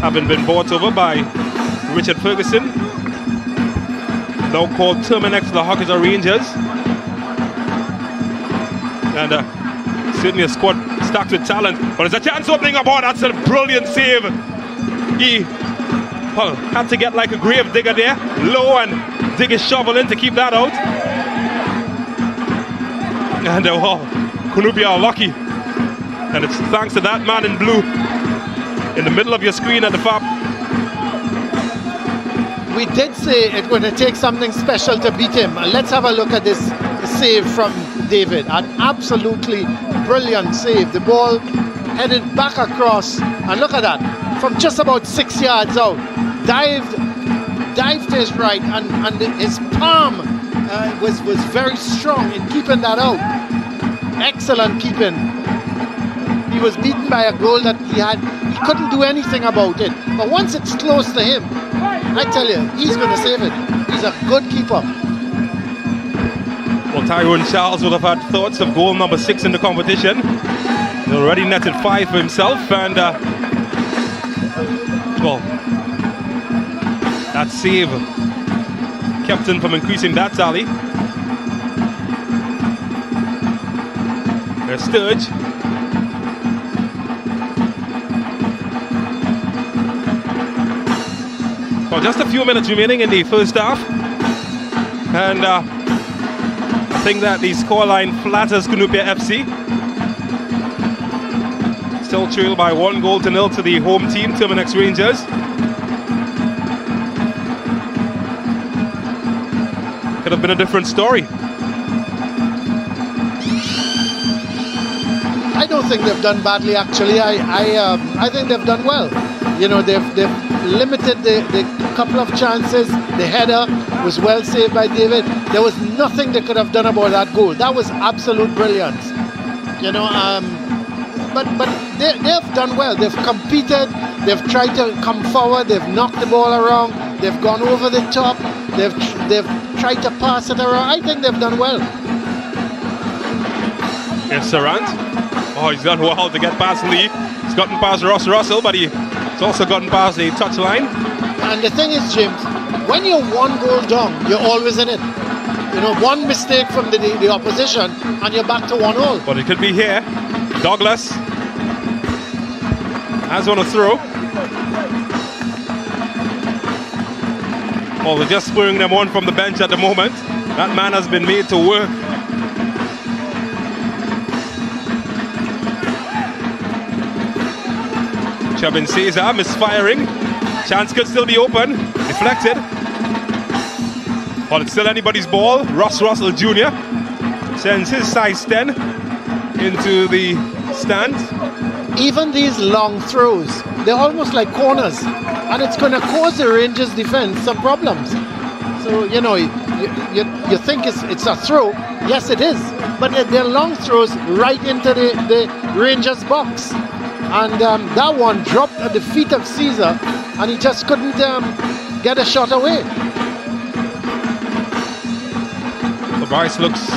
having been bought over by Richard Ferguson, now called Terminix La Horquetta Rangers, and certainly a squad stacked with talent. But there's a chance opening up. Oh, that's a brilliant save. He had to get like a grave digger there, low, and dig his shovel in to keep that out. And Cunupia are lucky, and it's thanks to that man in blue in the middle of your screen at the top. We did say it's going to take something special to beat him. Let's have a look at this save from David. An absolutely brilliant save. The ball headed back across, and look at that, from just about 6 yards out, dived to his right, and his palm was very strong in keeping that out. Excellent keeping. He was beaten by a goal that he couldn't do anything about it. But once it's close to him, I tell you, he's going to save it. He's a good keeper. Well, Tyrone Charles would have had thoughts of goal number 6 in the competition. He already netted 5 for himself, and well, that save kept him from increasing that tally. There's Sturge. Well, just a few minutes remaining in the first half, and I think that the scoreline flatters Cunupia FC. Still trailed by 1-0 to the home team, Terminix Rangers. Could have been a different story. I don't think they've done badly, actually. I think they've done well. You know, they've limited the couple of chances. The header was well saved by David. There was nothing they could have done about that goal. That was absolute brilliance. You know, but they've done well. They've competed. They've tried to come forward. They've knocked the ball around. They've gone over the top. They've tried to pass it around. I think they've done well. Here's Sarant. Oh, he's done well to get past Lee. He's gotten past Ross Russell, but he's also gotten past the touchline. And the thing is, James, when you're 1 goal down, you're always in it. You know, one mistake from the opposition, and you're back to 1-all. But it could be here. Douglas has on a throw. Oh, they're just spurring them on from the bench at the moment. That man has been made to work. Chabin Cesar misfiring. Chance could still be open. Deflected. But it's still anybody's ball. Ross Russell Jr. sends his size 10 into the stand. Even these long throws, they're almost like corners. And it's going to cause the Rangers defense some problems. So, you know, you think it's a throw. Yes, it is. But they're long throws right into the Rangers box. And that one dropped at the feet of Caesar, and he just couldn't get a shot away. The Bryce looks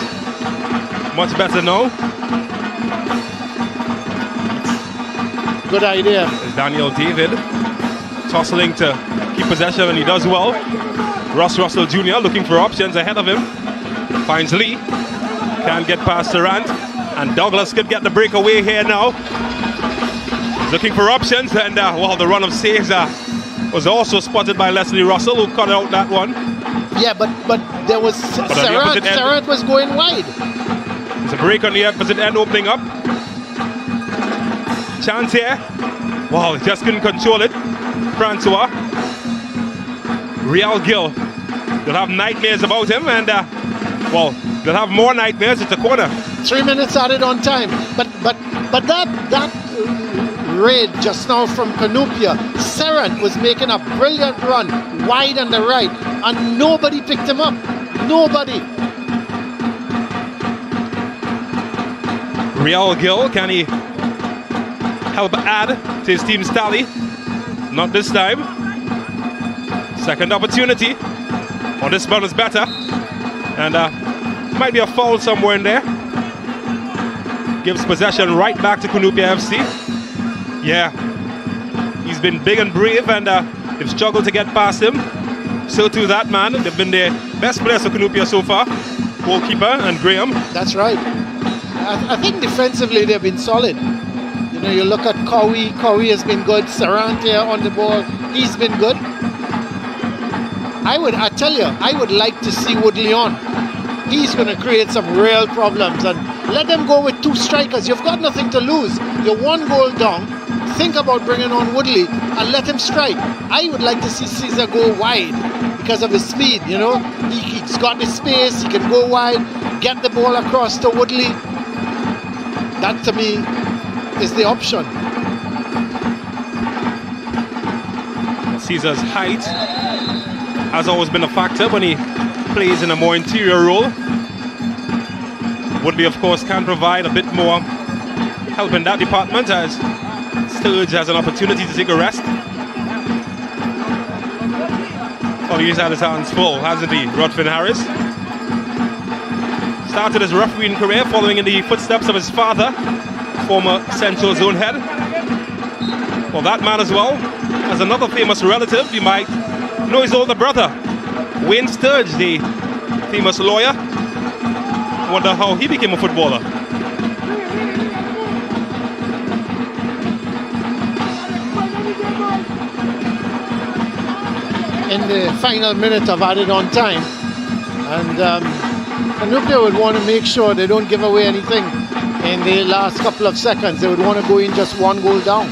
much better now. Good idea. There's Daniel David tussling to keep possession, and he does well. Ross Russell Jr. looking for options ahead of him. Finds Lee. Can't get past Sarant. And Douglas could get the breakaway here now. He's looking for options, and well, the run of Cesar was also spotted by Leslie Russell, who cut out that one. Yeah, but there was Sarant was going wide. There's a break on the opposite end opening up. Chance here. Wow, he just couldn't control it. Francois. Real Gill. They'll have nightmares about him, and well, they'll have more nightmares. It's a corner. 3 minutes added on time. But that raid just now from Cunupia, Sarant was making a brilliant run wide on the right, and nobody picked him up. Nobody. Real Gill, can he help add to his team's tally? Not this time. Second opportunity. Oh, this one is better. And might be a foul somewhere in there. Gives possession right back to Cunupia FC. Yeah, he's been big and brave, and they've struggled to get past him. So too that man. They've been the best players for Cunupia so far. Goalkeeper and Graham. That's right. I think defensively they've been solid. You know, you look at Cowie. Cowie has been good. Sarant here on the ball. He's been good. I tell you, I would like to see Woodley on. He's going to create some real problems, and let them go with 2 strikers. You've got nothing to lose. You're 1 goal down. Think about bringing on Woodley and let him strike. I would like to see Caesar go wide because of his speed, you know. He's got the space, he can go wide, get the ball across to Woodley. That to me is the option. Caesar's height has always been a factor when he plays in a more interior role. Woodley, of course, can provide a bit more help in that department, as Sturge has an opportunity to take a rest. Oh, he's had his hands full, hasn't he, Rodfin Harris? Started his refereeing career following in the footsteps of his father, former Central Zone head. Well, that man as well has another famous relative. You might know his older brother, Wayne Sturge, the famous lawyer. Wonder how he became a footballer. In the final minute of added on time, and Cunupia would want to make sure they don't give away anything in the last couple of seconds. They would want to go in just 1 goal down.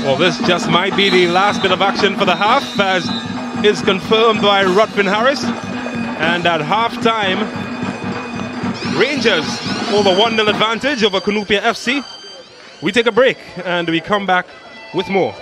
Well, this just might be the last bit of action for the half, as is confirmed by Rodfin Harris. And at half-time, Rangers over 1-0 advantage over Cunupia FC. We take a break and we come back with more.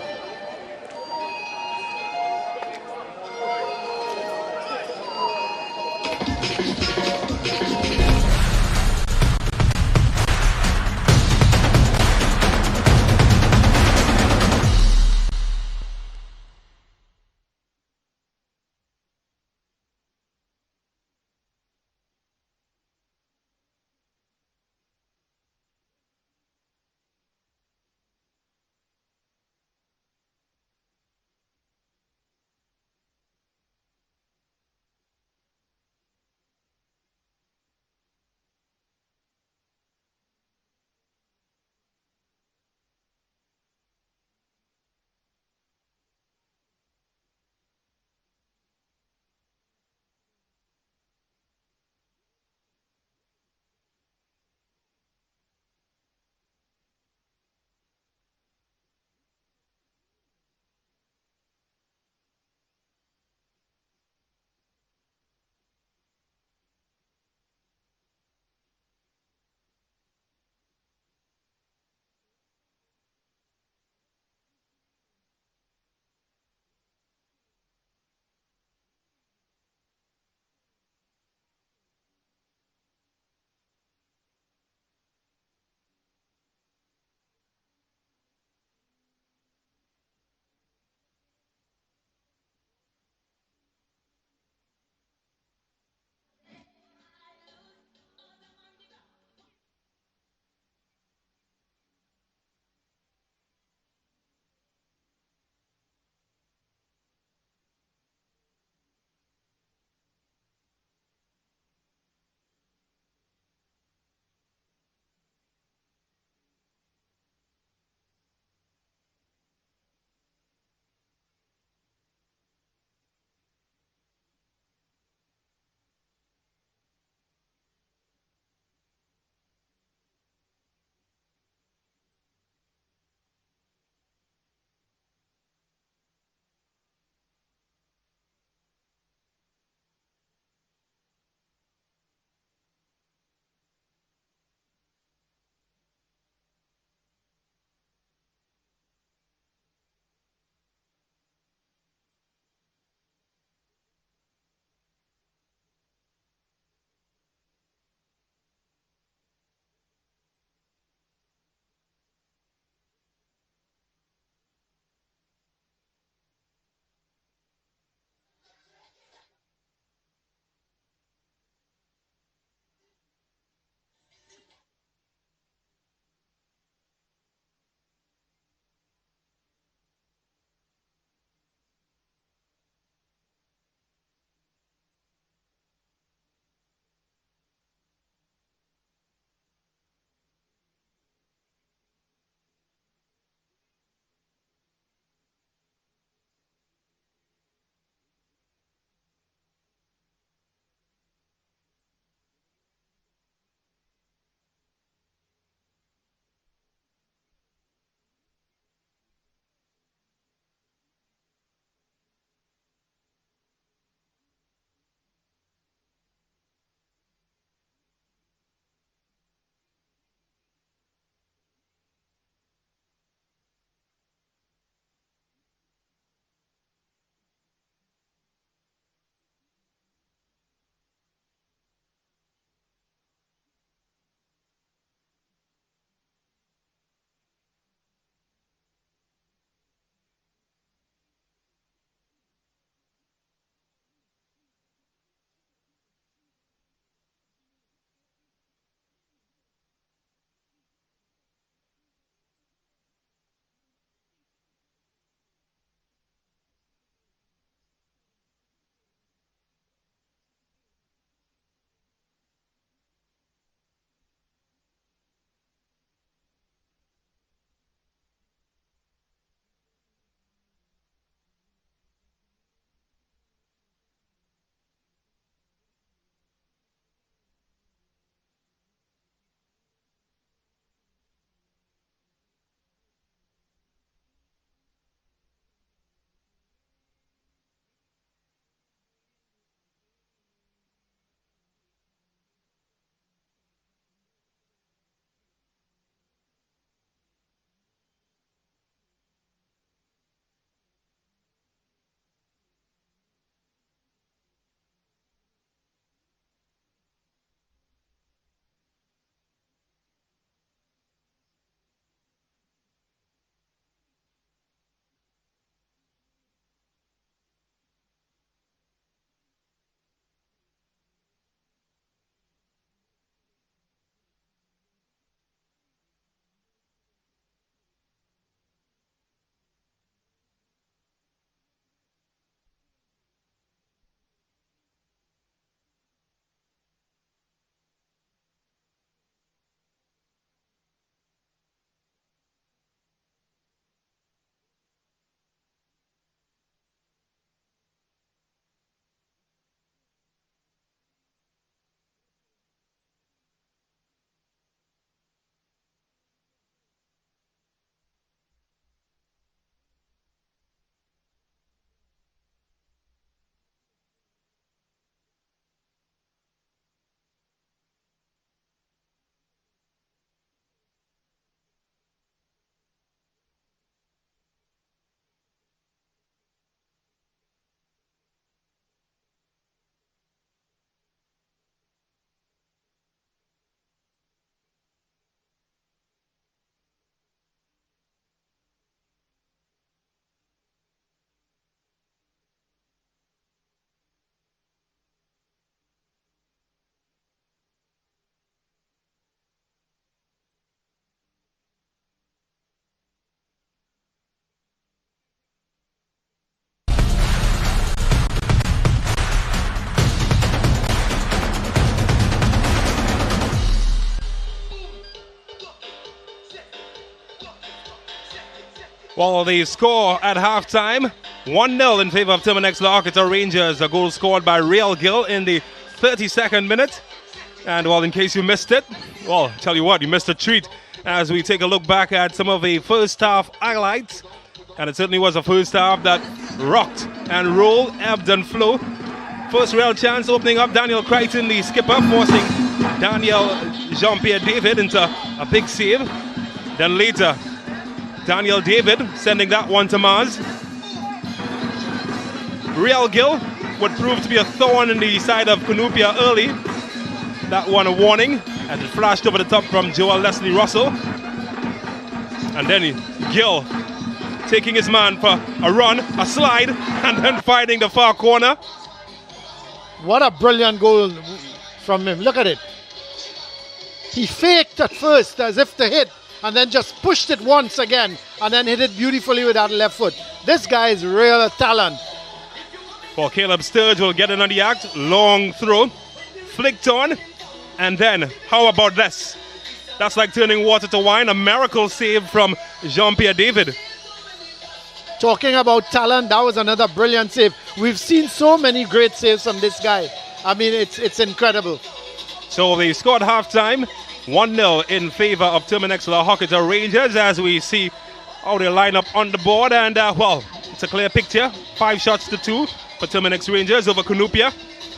Well, the score at halftime, 1-0 in favor of Terminix La Horquetta Rangers. A goal scored by Real Gill in the 32nd minute. And well, in case you missed it, well, tell you what, you missed a treat as we take a look back at some of the first half highlights. And it certainly was a first half that rocked and rolled, ebbed and flowed. First real chance opening up, Daniel Crichton, the skipper, forcing Daniel Jean-Pierre David into a big save. Then later, Daniel David sending that one to Mars. Real Gill would prove to be a thorn in the side of Cunupia early. That one a warning as it flashed over the top from Joel Leslie Russell. And then Gill taking his man for a run, a slide, and then finding the far corner. What a brilliant goal from him. Look at it. He faked at first as if to hit, and then just pushed it once again, and then hit it beautifully with that left foot. This guy is real talent. Well, Caleb Sturge will get in on the act. Long throw, flicked on, and then how about this? That's like turning water to wine. A miracle save from Jean-Pierre David. Talking about talent, that was another brilliant save. We've seen so many great saves from this guy. I mean, it's incredible. So they scored halftime, 1-0 in favor of Terminix La Horquetta Rangers as we see how they line up on the board. And well, it's a clear picture. 5 shots to 2 for Terminix Rangers over Cunupia.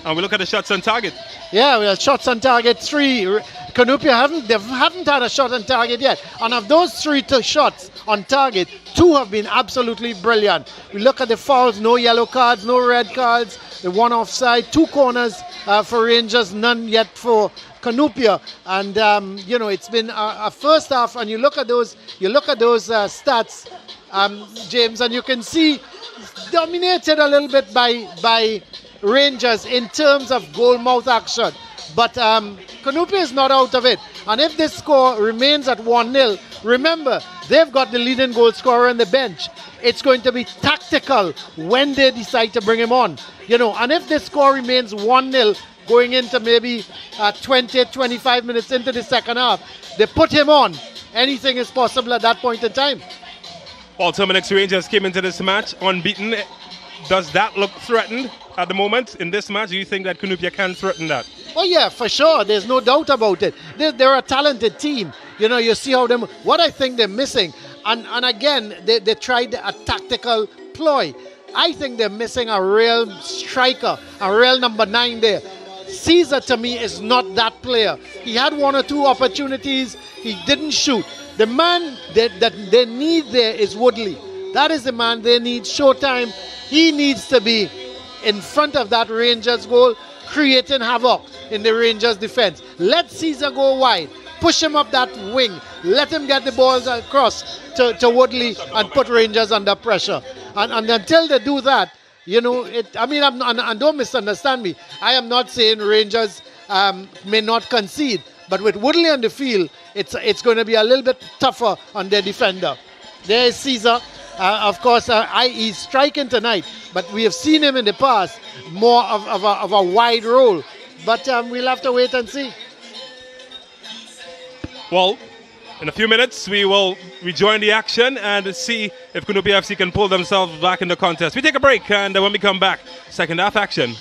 And we look at the shots on target. Yeah, well, shots on target 3. Cunupia haven't had a shot on target yet. And of those 3 shots on target, 2 have been absolutely brilliant. We look at the fouls, no yellow cards, no red cards, the 1 offside, 2 corners for Rangers, none yet for Cunupia. And you know, it's been a first half, and you look at those stats, James, and you can see dominated a little bit by Rangers in terms of goal mouth action. But Cunupia is not out of it. And if this score remains at 1-0, remember, they've got the leading goal scorer on the bench. It's going to be tactical when they decide to bring him on. You know, and if this score remains 1-0, going into maybe 20, 25 minutes into the second half, they put him on. Anything is possible at that point in time. Well, Terminix Rangers came into this match unbeaten. Does that look threatened at the moment in this match? Do you think that Cunupia can threaten that? Oh yeah, for sure. There's no doubt about it. They're a talented team. You know, you see how them. What I think they're missing, and again, they tried a tactical ploy. I think they're missing a real striker, a real number 9 there. Caesar, to me, is not that player. He had 1 or 2 opportunities. He didn't shoot. The man that they need there is Woodley. That is the man they need. Showtime. He needs to be in front of that Rangers goal, creating havoc in the Rangers defense. Let Caesar go wide. Push him up that wing. Let him get the balls across to Woodley and put Rangers under pressure. And until they do that, you know, and don't misunderstand me. I am not saying Rangers may not concede. But with Woodley on the field, it's going to be a little bit tougher on their defender. There is Caesar. Of course, he's striking tonight, but we have seen him in the past more of a wide role. But we'll have to wait and see. Well, in a few minutes, we will rejoin the action and see if Cunupia FC can pull themselves back in the contest. We take a break, and when we come back, second half action.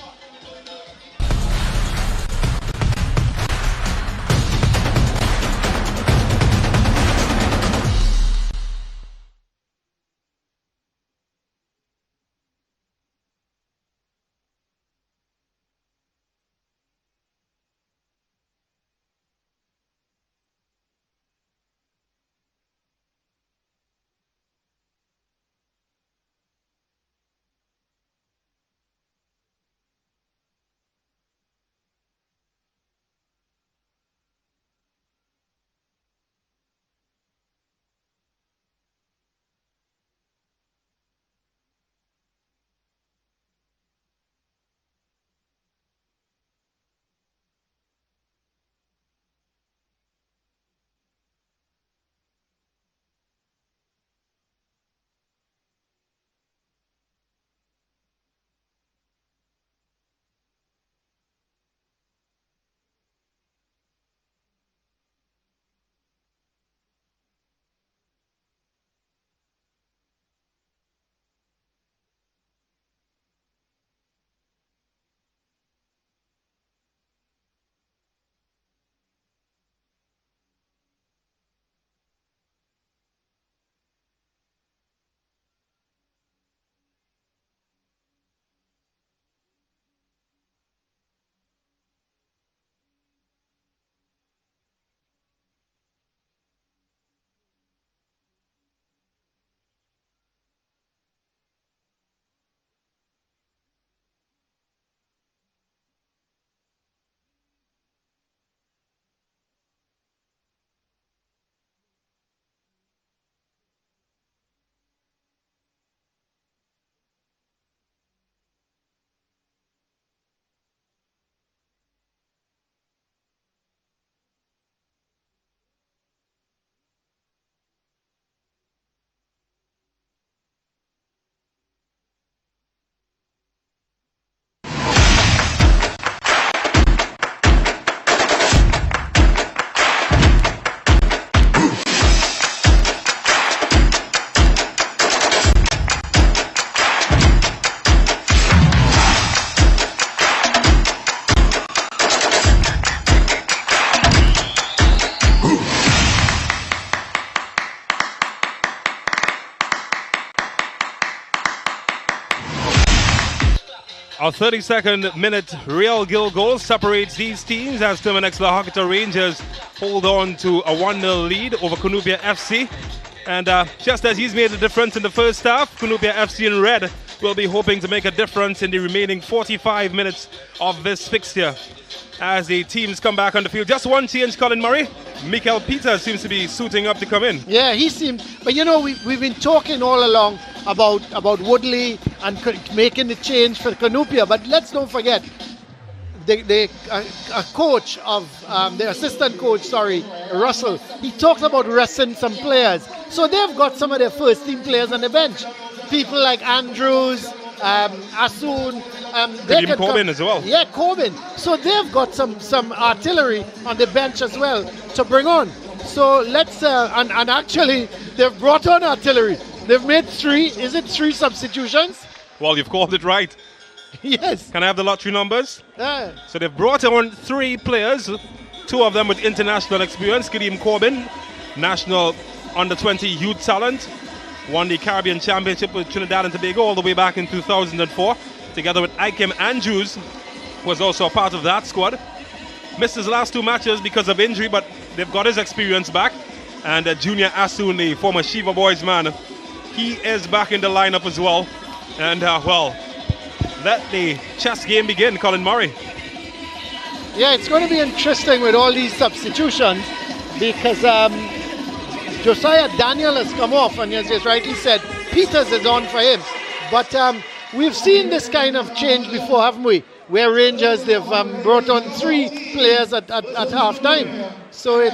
Our 32nd minute Real Gill goal separates these teams as Terminix La Horquetta Rangers hold on to a 1-0 lead over Cunupia FC. And just as he's made a difference in the first half, Cunupia FC in red will be hoping to make a difference in the remaining 45 minutes of this fixture. As the teams come back on the field, just one change, Colin Murray. Mikel Peters seems to be suiting up to come in. Yeah, he seemed, but you know, we've been talking all along about Woodley and making the change for Cunupia, but let's don't forget the coach of the assistant coach, Russell. He talked about resting some players, so they've got some of their first team players on the bench. People like Andrews, Asun, Corbin as well. Yeah, Corbin. So they've got some artillery on the bench as well to bring on. So let's and actually they've brought on artillery. They've made three substitutions? Well, you've called it right. Yes. Can I have the lottery numbers? So they've brought on 3 players, 2 of them with international experience. Kadeem Corbin, national under-20 youth talent, won the Caribbean Championship with Trinidad and Tobago all the way back in 2004, together with Ikem Andrews, was also a part of that squad. Missed his last 2 matches because of injury, but they've got his experience back. And Junior Asun, the former Shiva Boys man, he is back in the lineup as well. And well, let the chess game begin, Colin Murray. Yeah, it's going to be interesting with all these substitutions because Josiah Daniel has come off, and as you rightly said, Peters is on for him. But we've seen this kind of change before, haven't we? Where Rangers, they've brought on 3 players at half time. So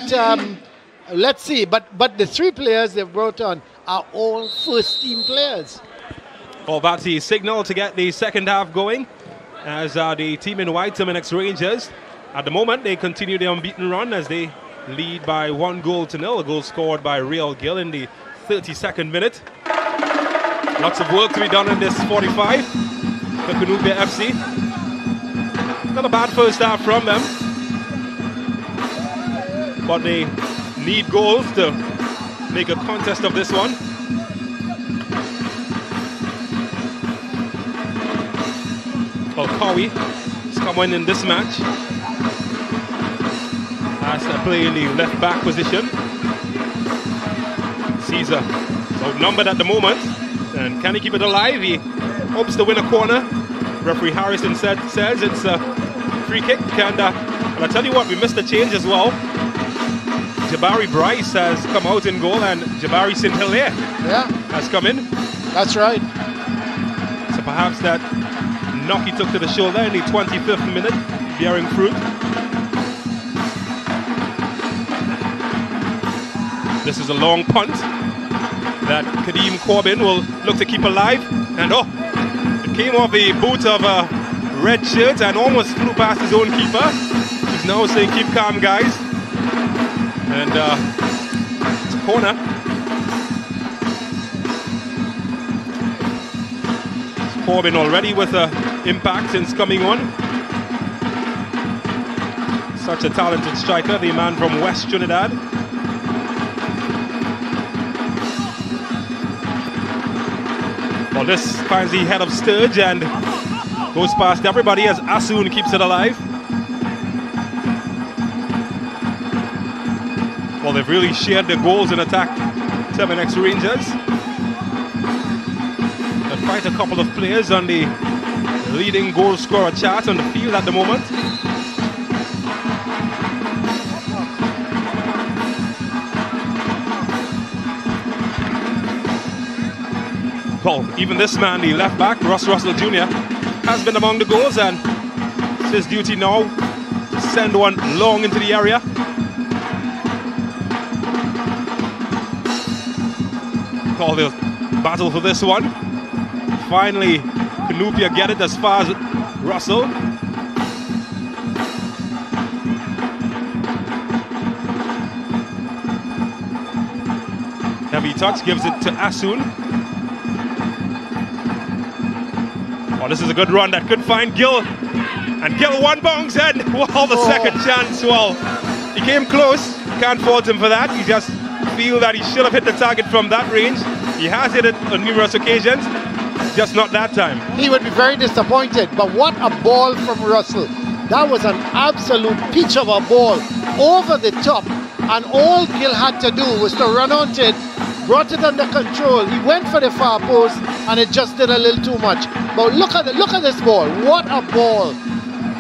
let's see. But the 3 players they've brought on are all first team players. Well, that's the signal to get the second half going, as the team in white, Terminix Rangers, at the moment they continue the unbeaten run as they lead by 1-0, a goal scored by Real Gill in the 32nd minute. Lots of work to be done in this 45 for Cunupia FC. Not a bad first half from them, but they need goals to make a contest of this one. Well, Cowie is coming in this match. Has to play in the left back position. Caesar is outnumbered at the moment, and can he keep it alive? He hopes to win a corner. Referee Harrison says it's a free kick, and I tell you what, we missed a change as well. Jabari Bryce has come out in goal, and Jabari St. Hilaire has come in. That's right. So perhaps that knock he took to the shoulder in the 25th minute, bearing fruit. This is a long punt that Kadeem Corbin will look to keep alive. And it came off the boot of a red shirt and almost flew past his own keeper. He's now saying, keep calm, guys. And it's a corner. Corbin already with an impact since coming on. Such a talented striker, the man from West Trinidad. Well, this finds the head of Sturge and goes past everybody as Asun keeps it alive. Well, they've really shared their goals in attack, Terminix Rangers. They've quite a couple of players on the leading goal scorer chart on the field at the moment. Well, even this man, the left back, Ross Russell Jr., has been among the goals, and it's his duty now to send one long into the area. Call the battle for this one. Finally, Cunupia get it as far as Russell. Heavy touch, gives it to Asun. Oh, this is a good run that could find Gill. And Gill one bounce and well, the second chance. Well, he came close. Can't fault him for that. He just feel that he should have hit the target from that range. He has hit it on numerous occasions. just not that time. He would be very disappointed. But what a ball from Russell. That was an absolute peach of a ball over the top. And all Gill had to do was to run onto it, brought it under control. He went for the far post and it just did a little too much. But look at this ball. What a ball.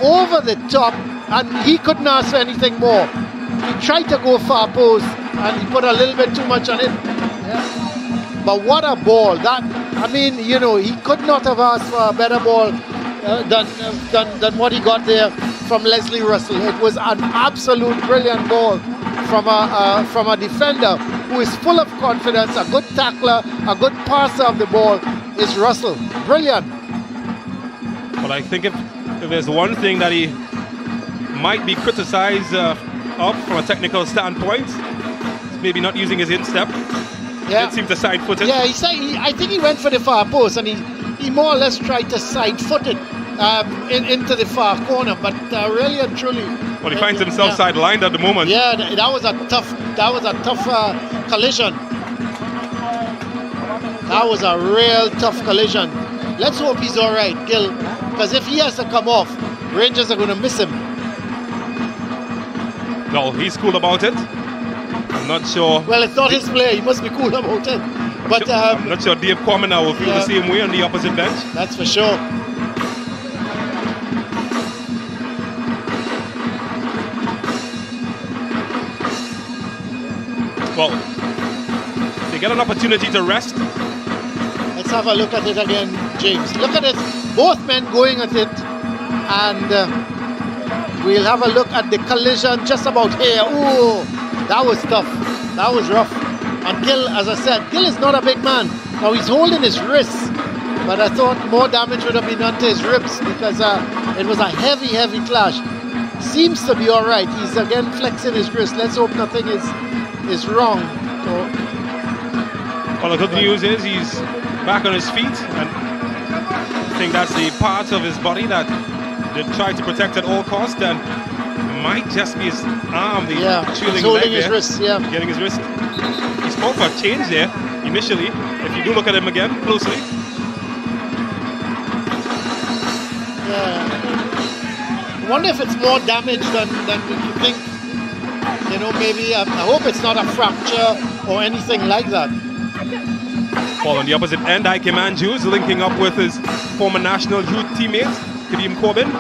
Over the top, and he couldn't ask for anything more. He tried to go far post and he put a little bit too much on it. Yeah. But what a ball. That, I mean, you know, he could not have asked for a better ball than what he got there from Leslie Russell. It was an absolute brilliant ball from a defender who is full of confidence, a good tackler, a good passer of the ball is Russell. Brilliant. But I think if there's one thing that he might be criticized of from a technical standpoint, it's maybe not using his instep. Yeah. It seemed to side-foot it. Yeah, I think he went for the far post and he more or less tried to side-foot it into the far corner, but really and truly. Well, he finds himself sidelined at the moment. Yeah, that was a tough collision. That was a real tough collision. Let's hope he's all right, Gill, because if he has to come off, Rangers are going to miss him. No, he's cool about it. I'm not sure. Well, it's not his play. He must be cool about it. But I'm not sure Dave Cormina will feel the same way on the opposite bench. That's for sure. Well, they get an opportunity to rest. Let's have a look at it again, James. Look at it. Both men going at it. And we'll have a look at the collision just about here. Oh, that was tough. That was rough. And Gill, as I said, Gill is not a big man. Now he's holding his wrists. But I thought more damage would have been done to his ribs because it was a heavy, heavy clash. Seems to be all right. He's again flexing his wrist. Let's hope nothing is wrong. Well, the good news is he's back on his feet, and I think that's the part of his body that they try to protect at all costs, and might just be his arm, the trailing he's holding leg his wrist, getting his wrist. He's called for a change there initially. If you do look at him again closely. I wonder if it's more damage than you think. You know, maybe I hope it's not a fracture or anything like that. Well, on the opposite end, Ike Manjus linking up with his former national youth teammate, Kadeem Corbin.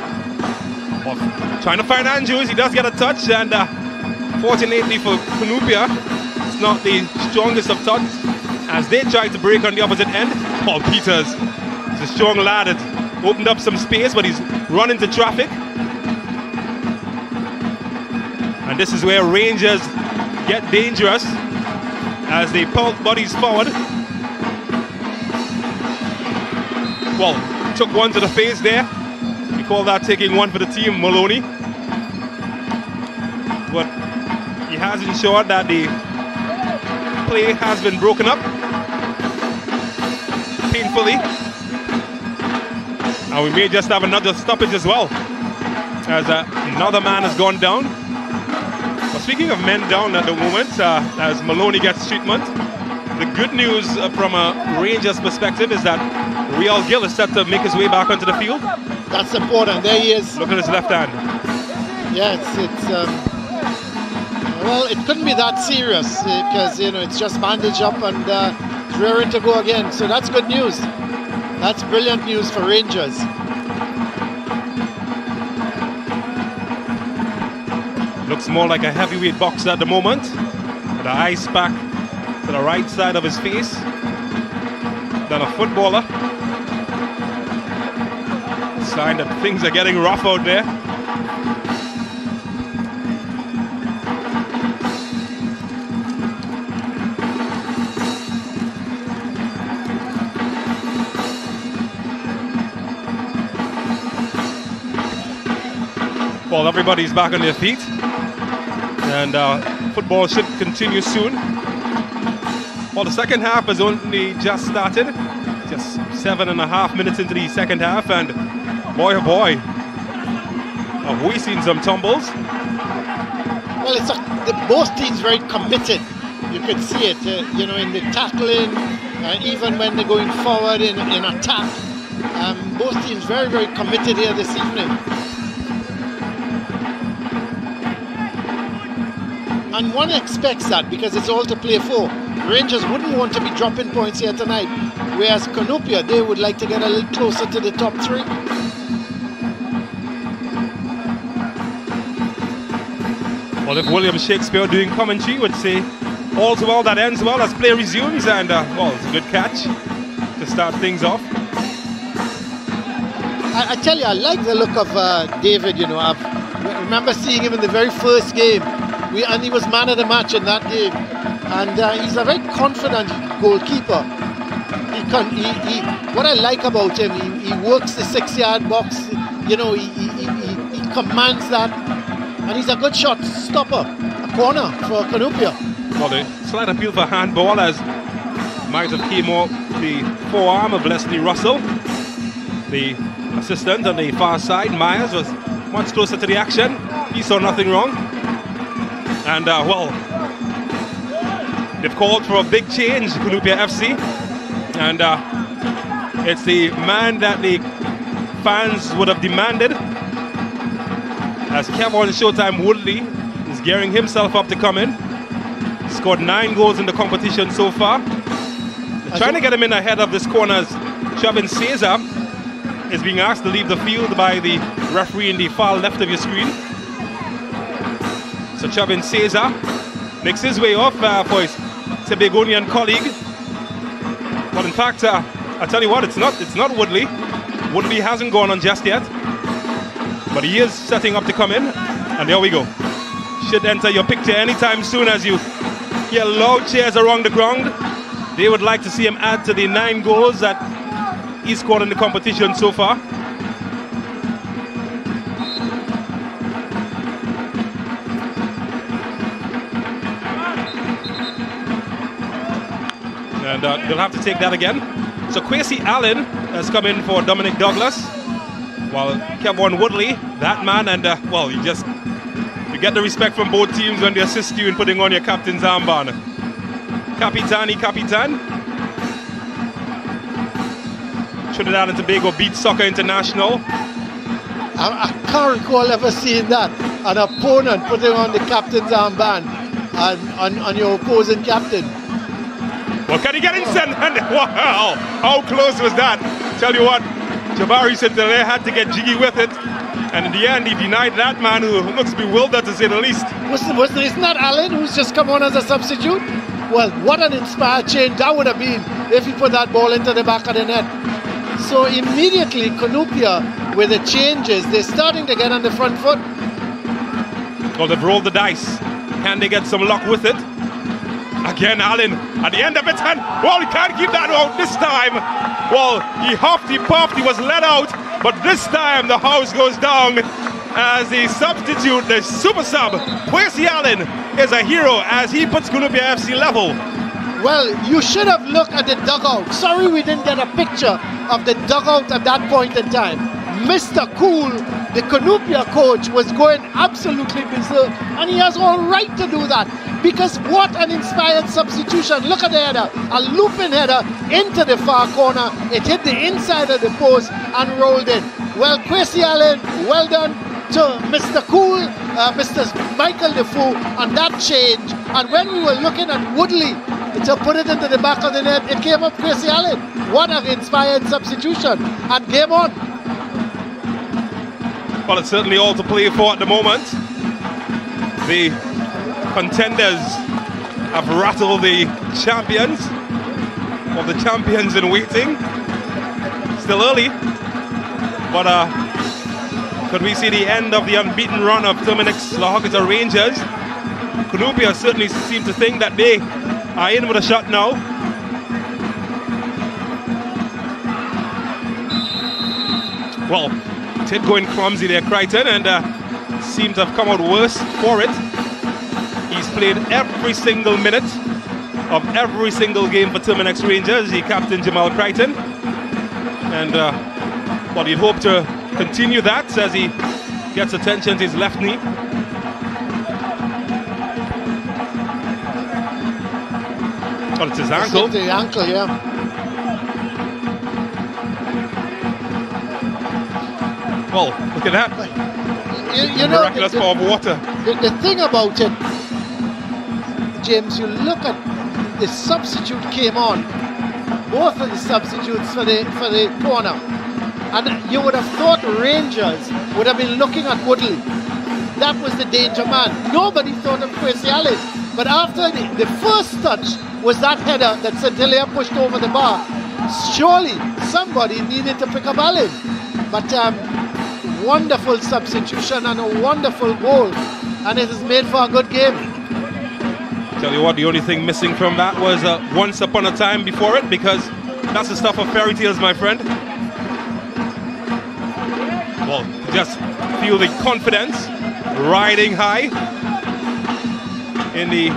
Well, trying to find Andrews, he does get a touch, and fortunately for Cunupia, it's not the strongest of touch as they try to break on the opposite end. Paul Peters, he's a strong lad, it opened up some space, but he's run into traffic. And this is where Rangers get dangerous as they pull bodies forward. Well, took one to the face there. We call that taking one for the team, Maloney. But he has ensured that the play has been broken up painfully. And we may just have another stoppage as well, as another man has gone down. Well, speaking of men down at the moment, as Maloney gets treatment, the good news from a Rangers perspective is that Real Gill is set to make his way back onto the field. That's important. There he is. Look at his left hand. Yeah, well, it couldn't be that serious because, you know, it's just bandaged up and it's raring to go again. So that's good news. That's brilliant news for Rangers. Looks more like a heavyweight boxer at the moment. With an ice pack to the right side of his face than a footballer. Sign that things are getting rough out there. Well, everybody's back on their feet, and football should continue soon. Well, the second half has only just started, just 7.5 minutes into the second half, and boy oh boy, have we seen some tumbles. Well, both teams very committed. You could see it, you know, in the tackling, even when they're going forward in attack. Both teams very, very committed here this evening. And one expects that because it's all to play for. Rangers wouldn't want to be dropping points here tonight, whereas Cunupia, they would like to get a little closer to the top 3. Well, if William Shakespeare doing commentary would say, all's well that ends well as play resumes, and well, it's a good catch to start things off. I tell you, I like the look of David, you know. I remember seeing him in the very first game, and he was man of the match in that game. And he's a very confident goalkeeper. What I like about him, he works the 6-yard box, you know, he commands that. And he's a good shot stopper, a corner for Cunupia. Well, the slight appeal for handball as might have came off the forearm of Leslie Russell. The assistant on the far side, Myers, was much closer to the action. He saw nothing wrong. And, well, they've called for a big change, Cunupia FC. And it's the man that the fans would have demanded, as Kevin Showtime Woodley is gearing himself up to come in. Scored 9 goals in the competition so far. They're trying to get him in ahead of this corner's Chavin Cesar is being asked to leave the field by the referee in the far left of your screen. So Chavin Cesar makes his way off for his Sebegonian colleague. But in fact, I tell you what, it's not Woodley. Woodley hasn't gone on just yet. But he is setting up to come in. And there we go. Should enter your picture anytime soon as you hear loud cheers around the ground. They would like to see him add to the 9 goals that he scored in the competition so far. And they'll have to take that again. So Kwesi Allen has come in for Dominic Douglas, while Kevon Woodley, that man, and well, you get the respect from both teams when they assist you in putting on your captain's armband. Capitan. Trinidad and Tobago beat Soccer International. I can't recall ever seeing that. An opponent putting on the captain's armband on your opposing captain. Well, can he get in center? Wow, how close was that? Tell you what, Jabari Sintele had to get jiggy with it. And in the end, he denied that man who looks bewildered, to say the least. Isn't that Allen who's just come on as a substitute? Well, what an inspired change that would have been if he put that ball into the back of the net. So immediately, Cunupia, with the changes, they're starting to get on the front foot. Well, they've rolled the dice. Can they get some luck with it? Again, Allen at the end of it, and well, he can't keep that out this time. Well, he huffed, he puffed, he was let out, but this time the house goes down as the substitute, the super sub, Kwesi Allen, is a hero as he puts Cunupia FC level. Well, you should have looked at the dugout. Sorry we didn't get a picture of the dugout at that point in time. Mr. Cool, the Cunupia coach, was going absolutely berserk, and he has all right to do that, because what an inspired substitution. Look at the header, a looping header into the far corner. It hit the inside of the post and rolled in. Well, Kwesi Allen, well done to Mr. Cool, Mr. Michael Defoe on that change. And when we were looking at Woodley to put it into the back of the net, it came up Kwesi Allen. What an inspired substitution, and game on. Well, it's certainly all to play for at the moment. The contenders have rattled the champions, or the champions in waiting. Still early, but could we see the end of the unbeaten run of Terminix La Horquetta Rangers? Cunupia certainly seem to think that they are in with a shot now. Well, it did go in clumsy there, Crichton, and seems to have come out worse for it. He's played every single minute of every single game for Terminix Rangers, the captain Jamal Crichton. And well, he'd hope to continue that as he gets attention to his left knee. Well, it's his ankle. The ankle, yeah. Well, look at that. You know, Miraculous power of water. the thing about it, James, you look at the substitute came on, both of the substitutes for the corner, and you would have thought Rangers would have been looking at Woodley. That was the danger man. Nobody thought of Kwesi Allen. But after the first touch was that header that Centillia pushed over the bar, surely somebody needed to pick up Allen. But wonderful substitution and a wonderful goal, and it is made for a good game. Tell you what, the only thing missing from that was once upon a time before it, because that's the stuff of fairy tales, my friend. Well, just feel the confidence riding high in the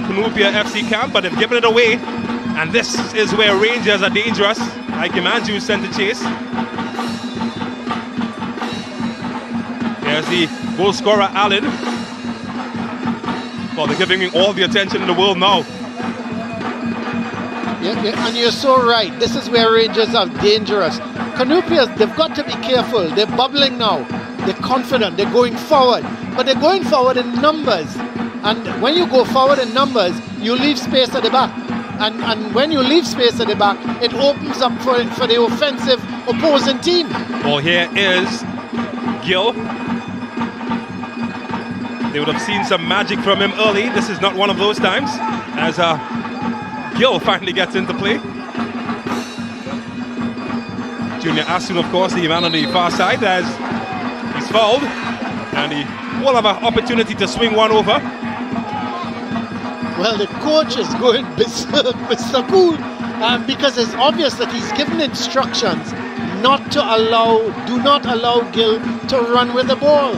Cunupia FC camp, but they've given it away, and this is where Rangers are dangerous. Like Manju sent the chase. There's the goal scorer, Allen. Well, they're giving him all the attention in the world now. Yeah, and you're so right. This is where Rangers are dangerous. Cunupia, they've got to be careful. They're bubbling now. They're confident. They're going forward. But they're going forward in numbers. And when you go forward in numbers, you leave space at the back. And when you leave space at the back, it opens up for the offensive opposing team. Well, here is Gill. They would have seen some magic from him early. This is not one of those times, as Gill finally gets into play. Junior Asun, of course, the man on the far side, as he's fouled, and he will have an opportunity to swing one over. Well, the coach is going berserk, Mr. Cool, because it's obvious that he's given instructions do not allow Gill to run with the ball.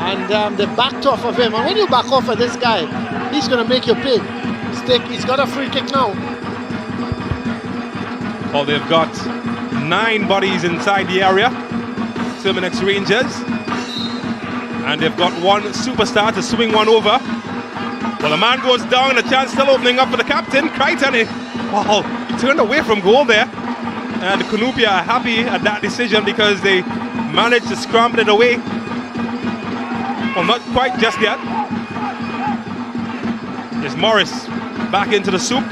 And they backed off of him. And when you back off of this guy, he's going to make you pay. He's got a free kick now. Well, they've got 9 bodies inside the area, Terminix Rangers. And they've got one superstar to swing one over. Well, the man goes down, and the chance still opening up for the captain, Crichton. He turned away from goal there. And the Cunupia are happy at that decision because they managed to scramble it away. Well, not quite just yet. There's Morris back into the soup.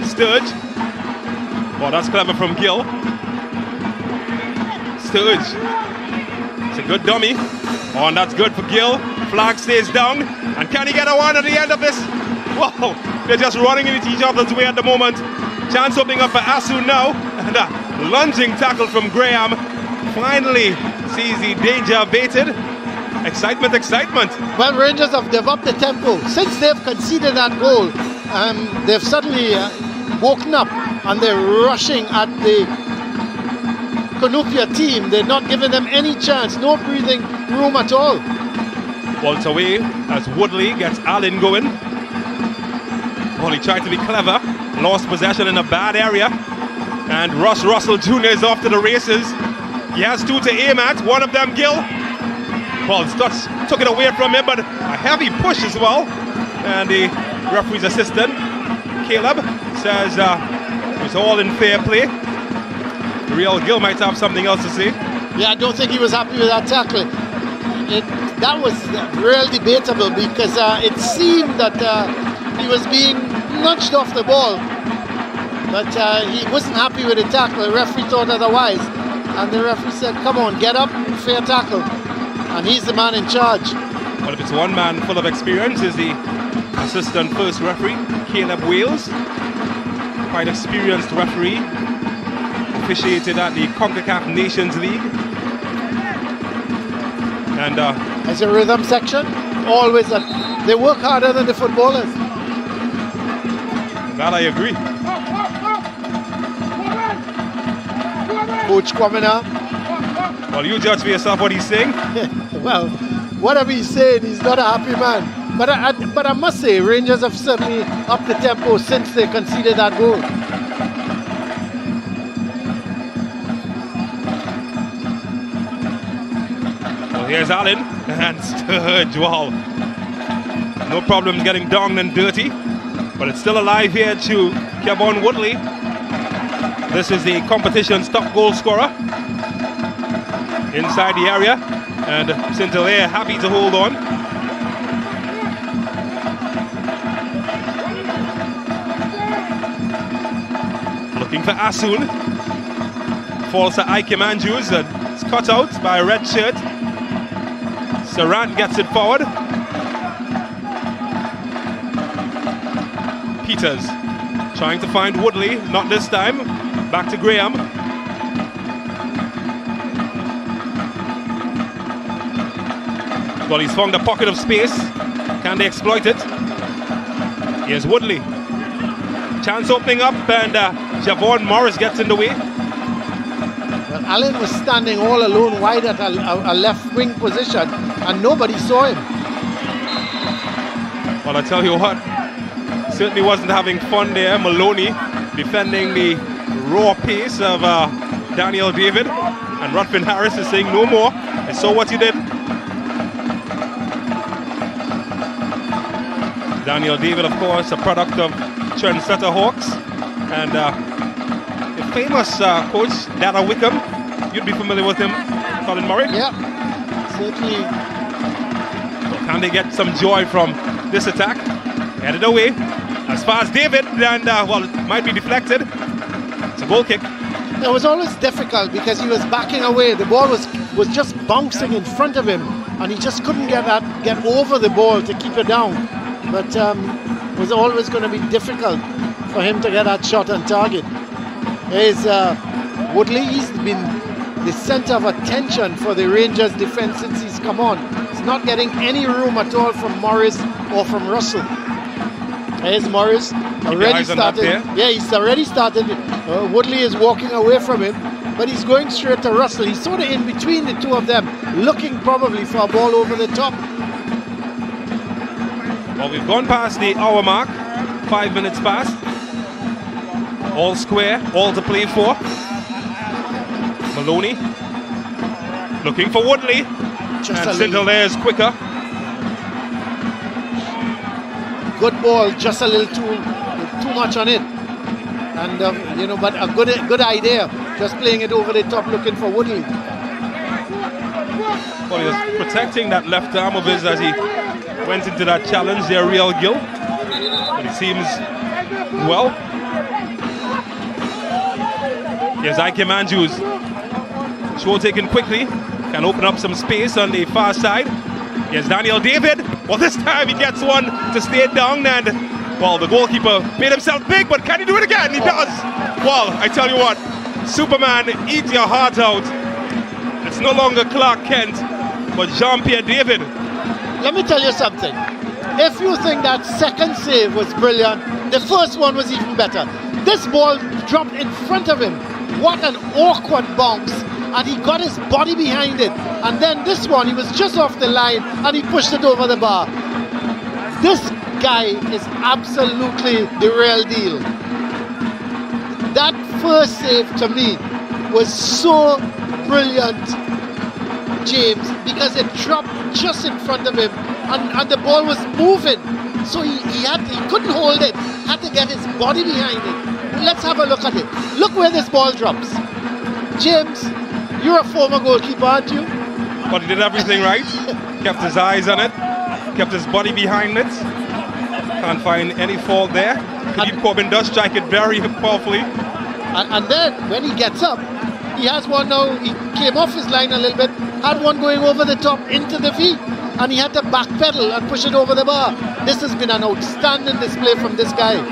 Sturge. Well, that's clever from Gill. Sturge. It's a good dummy. Oh, and that's good for Gill. Flag stays down. And can he get a one at the end of this? Whoa, they're just running into each other's way at the moment. Chance opening up for Asu now. And a lunging tackle from Graham. Finally sees the danger abated. Excitement. Well, Rangers they've upped the tempo. Since they've conceded that goal, they've suddenly woken up and they're rushing at the Cunupia team. They're not giving them any chance, no breathing room at all. Ball away as Woodley gets Allen going. Well, he tried to be clever, lost possession in a bad area, and Ross Russell Jr. is off to the races. He has 2 to aim at, one of them Gill. Paul Stutz took it away from him, but a heavy push as well. And the referee's assistant, Caleb, says it was all in fair play. Real Gill might have something else to say. Yeah, I don't think he was happy with that tackle. That was real debatable because it seemed that he was being nudged off the ball. But he wasn't happy with the tackle. The referee thought otherwise. And the referee said, come on, get up, fair tackle. And he's the man in charge. Well, if it's one man full of experience, is the assistant first referee, Caleb Wales. Quite experienced referee. Officiated at the CONCACAF Nations League. And as a rhythm section, always they work harder than the footballers. That I agree. Coach Kwamina. Well, you judge for yourself what he's saying. Well, whatever he's saying, he's not a happy man. But I must say, Rangers have certainly upped the tempo since they conceded that goal. Well, here's Allen and Sturge. Wow. No problems getting down and dirty. But it's still alive here to Kevon Woodley. This is the competition's top goal scorer. inside the area, and St. Hilaire happy to hold on. Looking for Asun. Falls to Ike Andrews, and it's cut out by a red shirt. Sarant gets it forward. Peters trying to find Woodley, not this time. Back to Graham. Well, he's found a pocket of space. Can they exploit it? Here's Woodley. Chance opening up, and Javon Morris gets in the way. Well, Allen was standing all alone wide at a left wing position, and nobody saw him. Well, I tell you what, certainly wasn't having fun there. Maloney defending the raw pace of Daniel David, and Ruthven Harris is saying no more. I saw what you did. Daniel David, of course, a product of Trendsetter Hawks, and the famous coach Dada Wickham. You'd be familiar with him, Colin Murray. Yeah, certainly. So can they get some joy from this attack? Headed away as far as David, and well, it might be deflected. It's a goal kick. It was always difficult because he was backing away. The ball was just bouncing in front of him, and he just couldn't get over the ball to keep it down. But it was always going to be difficult for him to get that shot on target. There's Woodley. He's been the center of attention for the Rangers defense since he's come on. He's not getting any room at all from Morris or from Russell. There's Morris, already started. Yeah, he's already started. Woodley is walking away from him, but he's going straight to Russell. He's sort of in between the two of them, looking probably for a ball over the top. Well, we've gone past the hour mark, 5 minutes past. All square, all to play for. Maloney looking for Woodley, and St. Hilaire is quicker. Good ball, just a little too much on it, and you know, but a good idea, just playing it over the top, looking for Woodley. Well, he was protecting that left arm of his as he went into that challenge there, Real Gill. But it seems well. Here's Ike Andrews. Show taken quickly. Can open up some space on the far side. Here's Daniel David. Well, this time he gets one to stay down, and well, the goalkeeper made himself big, but can he do it again? He does. Well, I tell you what, Superman, eat your heart out. It's no longer Clark Kent, but Jean-Pierre David. Let me tell you something. If you think that second save was brilliant, the first one was even better. This ball dropped in front of him. What an awkward bounce. And he got his body behind it. And then this one, he was just off the line and he pushed it over the bar. This guy is absolutely the real deal. That first save to me was so brilliant, James, because it dropped just in front of him and the ball was moving. So he couldn't hold it, had to get his body behind it. Let's have a look at it. Look where this ball drops. James, you're a former goalkeeper, aren't you? But he did everything right. Kept his eyes on it, kept his body behind it. Can't find any fault there. Philippe Corbin does strike it very powerfully. And then when he gets up, he has one now. He came off his line a little bit, had one going over the top into the V, and he had to backpedal and push it over the bar. This has been an outstanding display from this guy.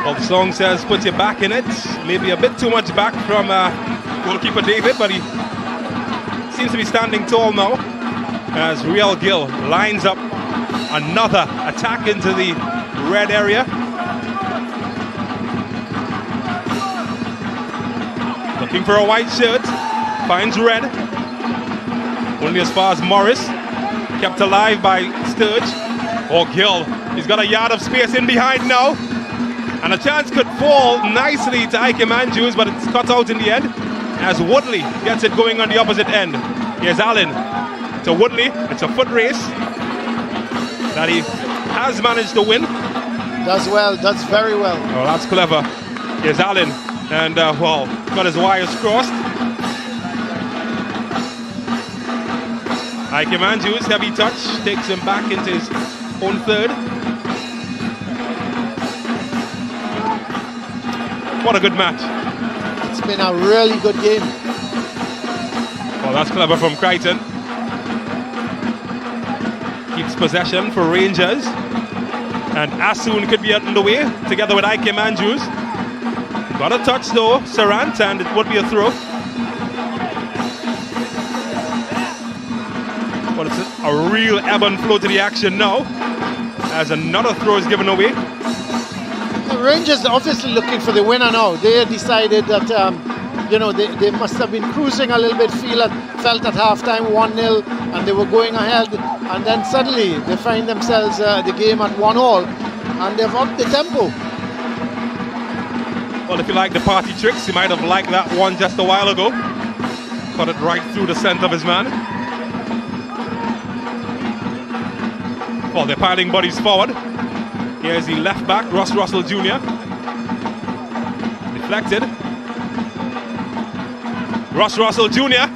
Well, the song says put your back in it. Maybe a bit too much back from goalkeeper David, but he seems to be standing tall now as Real Gill lines up another attack into the red area. Looking for a white shirt, finds red. Only as far as Morris, kept alive by Sturge. Oh, Gill, he's got a yard of space in behind now. And a chance could fall nicely to Ike Andrews, but it's cut out in the end as Woodley gets it going on the opposite end. Here's Allen to Woodley. It's a foot race that he has managed to win. Does well, does very well. Oh, that's clever. Here's Allen, and well, got his wires crossed. Ike Andrews, heavy touch, takes him back into his own third. What a good match. It's been a really good game. Well, that's clever from Crichton. Keeps possession for Rangers. And Assoon could be out in the way, together with Ike Andrews. Got a touch though, Sarant, and it would be a throw. But it's a real ebb and flow to the action now, as another throw is given away. The Rangers are obviously looking for the winner now. They decided that, they must have been cruising a little bit, felt at halftime 1-0, and they were going ahead. And then suddenly they find themselves the game at 1-1, and they've upped the tempo. Well, if you like the party tricks, you might have liked that one just a while ago. Got it right through the center of his man. Well, they're piling bodies forward. Here's the left back, Ross Russell Jr. Deflected. Ross Russell Jr.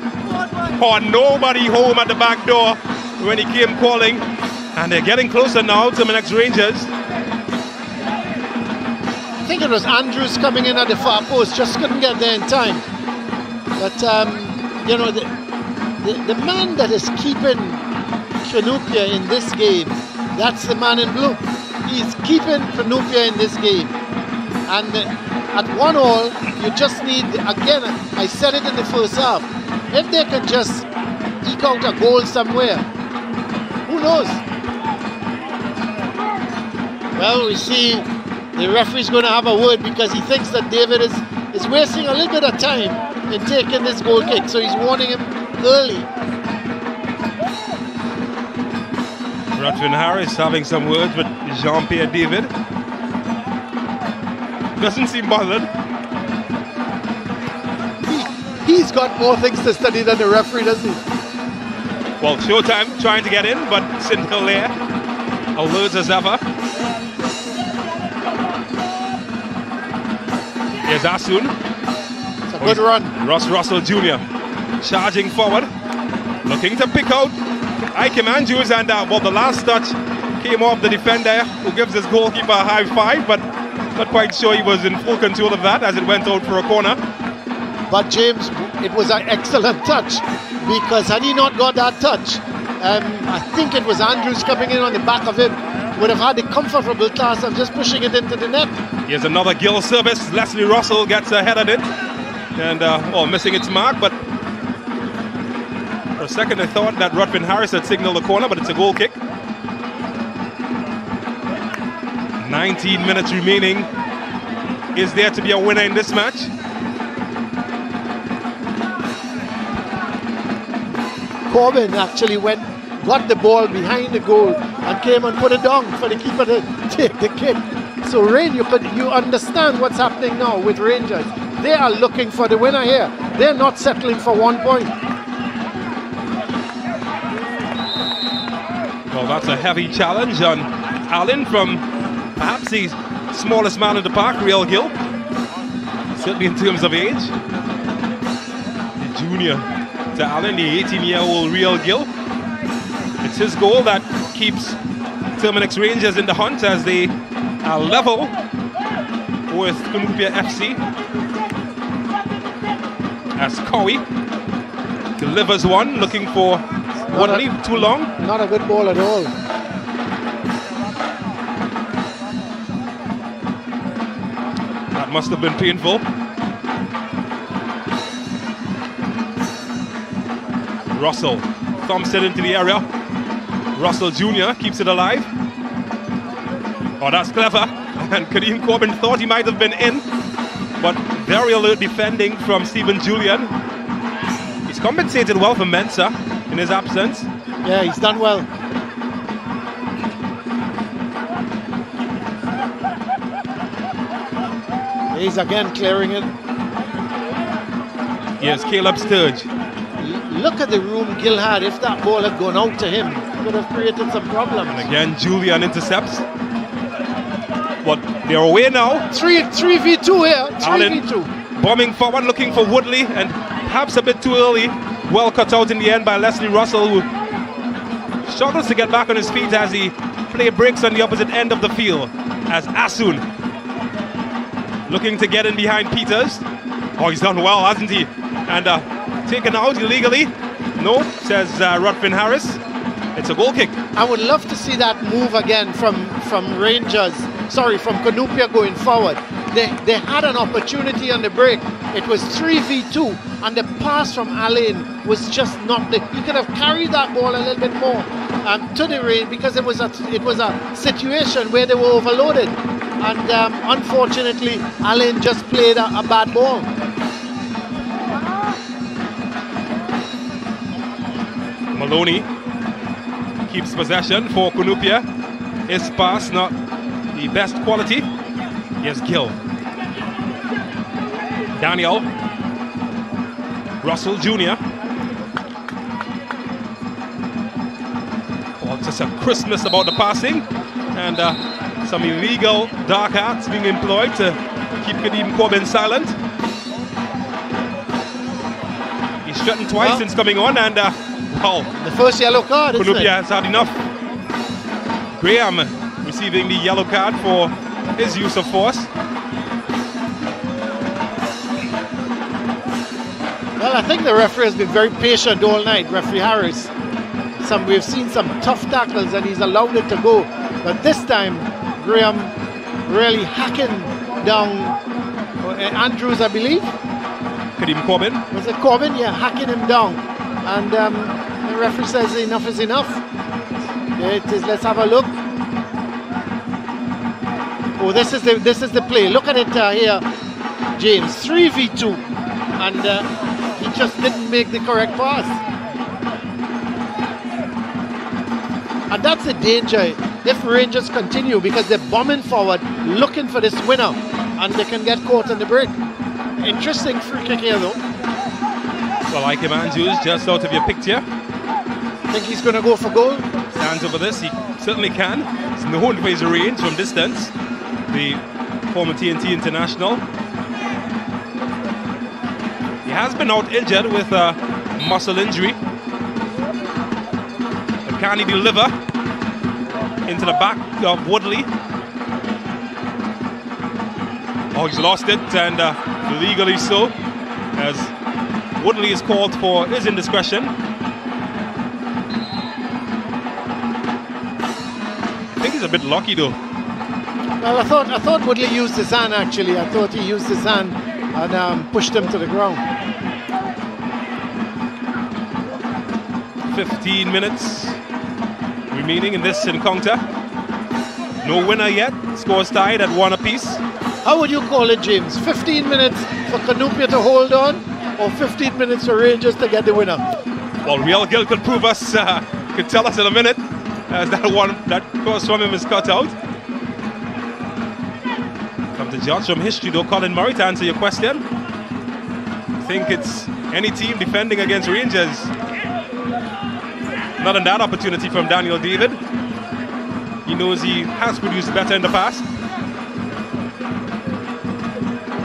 Oh, nobody home at the back door when he came calling. And they're getting closer now to the next Rangers. I think it was Andrews coming in at the far post, just couldn't get there in time. But, the man that is keeping Cunupia in this game, that's the man in blue. He's keeping Cunupia in this game. And at 1-1, you just need, again, I said it in the first half, if they can just eke out a goal somewhere, who knows? Well, we see the referee's going to have a word because he thinks that David is wasting a little bit of time in taking this goal kick, so he's warning him early. Rodwin Harris having some words with Jean-Pierre David. Doesn't seem bothered. He's got more things to study than the referee, doesn't he? Well, Showtime trying to get in, but St. Hilaire alerts as ever. Here's Assoon. It's a good run. Ross Russell Jr. charging forward, looking to pick out Ike Andrews, and the last touch came off the defender, who gives his goalkeeper a high five, but not quite sure he was in full control of that as it went out for a corner. But James, it was an excellent touch, because had he not got that touch, I think it was Andrews coming in on the back of him, would have had the comfortable task of just pushing it into the net. Here's another Gill service. Leslie Russell gets ahead of it, and missing its mark, but for a second I thought that Rodwin Harris had signaled the corner, but it's a goal kick. 19 minutes remaining. Is there to be a winner in this match? Corbin actually got the ball behind the goal and came and put it down for the keeper to take the kick. So Rain, you understand what's happening now with Rangers. They are looking for the winner here. They're not settling for 1 point. Well, that's a heavy challenge on Allen from perhaps the smallest man in the park, Real Gill. Certainly in terms of age. The junior to Allen, the 18-year-old Real Gill. It's his goal that keeps Terminix Rangers in the hunt as they are level with Cunupia FC. As Cowie delivers one, looking for Woodley, too long. Not a good ball at all. That must have been painful. Russell thumps it into the area. Russell Jr. keeps it alive. Oh, that's clever. And Kadeem Corbin thought he might have been in, but very alert defending from Stephen Julian. He's compensated well for Mensah in his absence. Yeah, he's done well. He's again clearing it. Here's Caleb Sturge. Look at the room Gill had. If that ball had gone out to him, it could have created some problems. And again, Julian intercepts. But they're away now. 3v2 here. 3v2. Bombing forward, looking for Woodley, and perhaps a bit too early. Well cut out in the end by Leslie Russell, who struggles to get back on his feet as the play breaks on the opposite end of the field. As Asun looking to get in behind Peters. Oh, he's done well, hasn't he? And taken out illegally. No, says Rodfin Harris. It's a goal kick. I would love to see that move again from Cunupia going forward. They had an opportunity on the break. It was 3v2, and the pass from Alain was just not the. He could have carried that ball a little bit more to the range, because it was a situation where they were overloaded, and unfortunately Alain just played a bad ball. Maloney keeps possession for Cunupia. His pass not the best quality. Here's Gill. Daniel. Russell Jr. Oh, just a crispness about the passing. And some illegal dark arts being employed to keep Kadeem Corbin silent. He's threatened twice since coming on, and the first yellow card, isn't it? Cunupia has had enough. Graham receiving the yellow card for his use of force. Well, I think the referee has been very patient all night, Referee Harris. We've seen some tough tackles and he's allowed it to go. But this time, Graham really hacking down Andrews, I believe. Kadeem Corbin. Was it Corbin? Yeah, hacking him down. And the referee says enough is enough. There it is. Let's have a look. Oh, this is the play. Look at it here, James. 3v2, and he just didn't make the correct pass. And that's the danger if Rangers continue, because they're bombing forward, looking for this winner, and they can get caught in the break. Interesting free kick here, though. Well, like him, Andrews, just out of your picture. Think he's going to go for goal? Stands over this. He certainly can. He's known for his range from distance. The former TNT international. He has been out injured with a muscle injury. But can he deliver into the back of Woodley? Oh, he's lost it, and legally so, as Woodley is called for his indiscretion. I think he's a bit lucky though. Well, I thought Woodley used his hand actually. I thought he used his hand and pushed him to the ground. 15 minutes remaining in this encounter. No winner yet. Scores tied at 1 apiece. How would you call it, James? 15 minutes for Cunupia to hold on, or 15 minutes for Rangers to get the winner? Well, Real Gil could prove us, could tell us in a minute, as that cross from him is cut out. Come to judge from history though, Colin Murray, to answer your question. I think it's any team defending against Rangers. Not in that opportunity from Daniel David. He knows he has produced better in the past.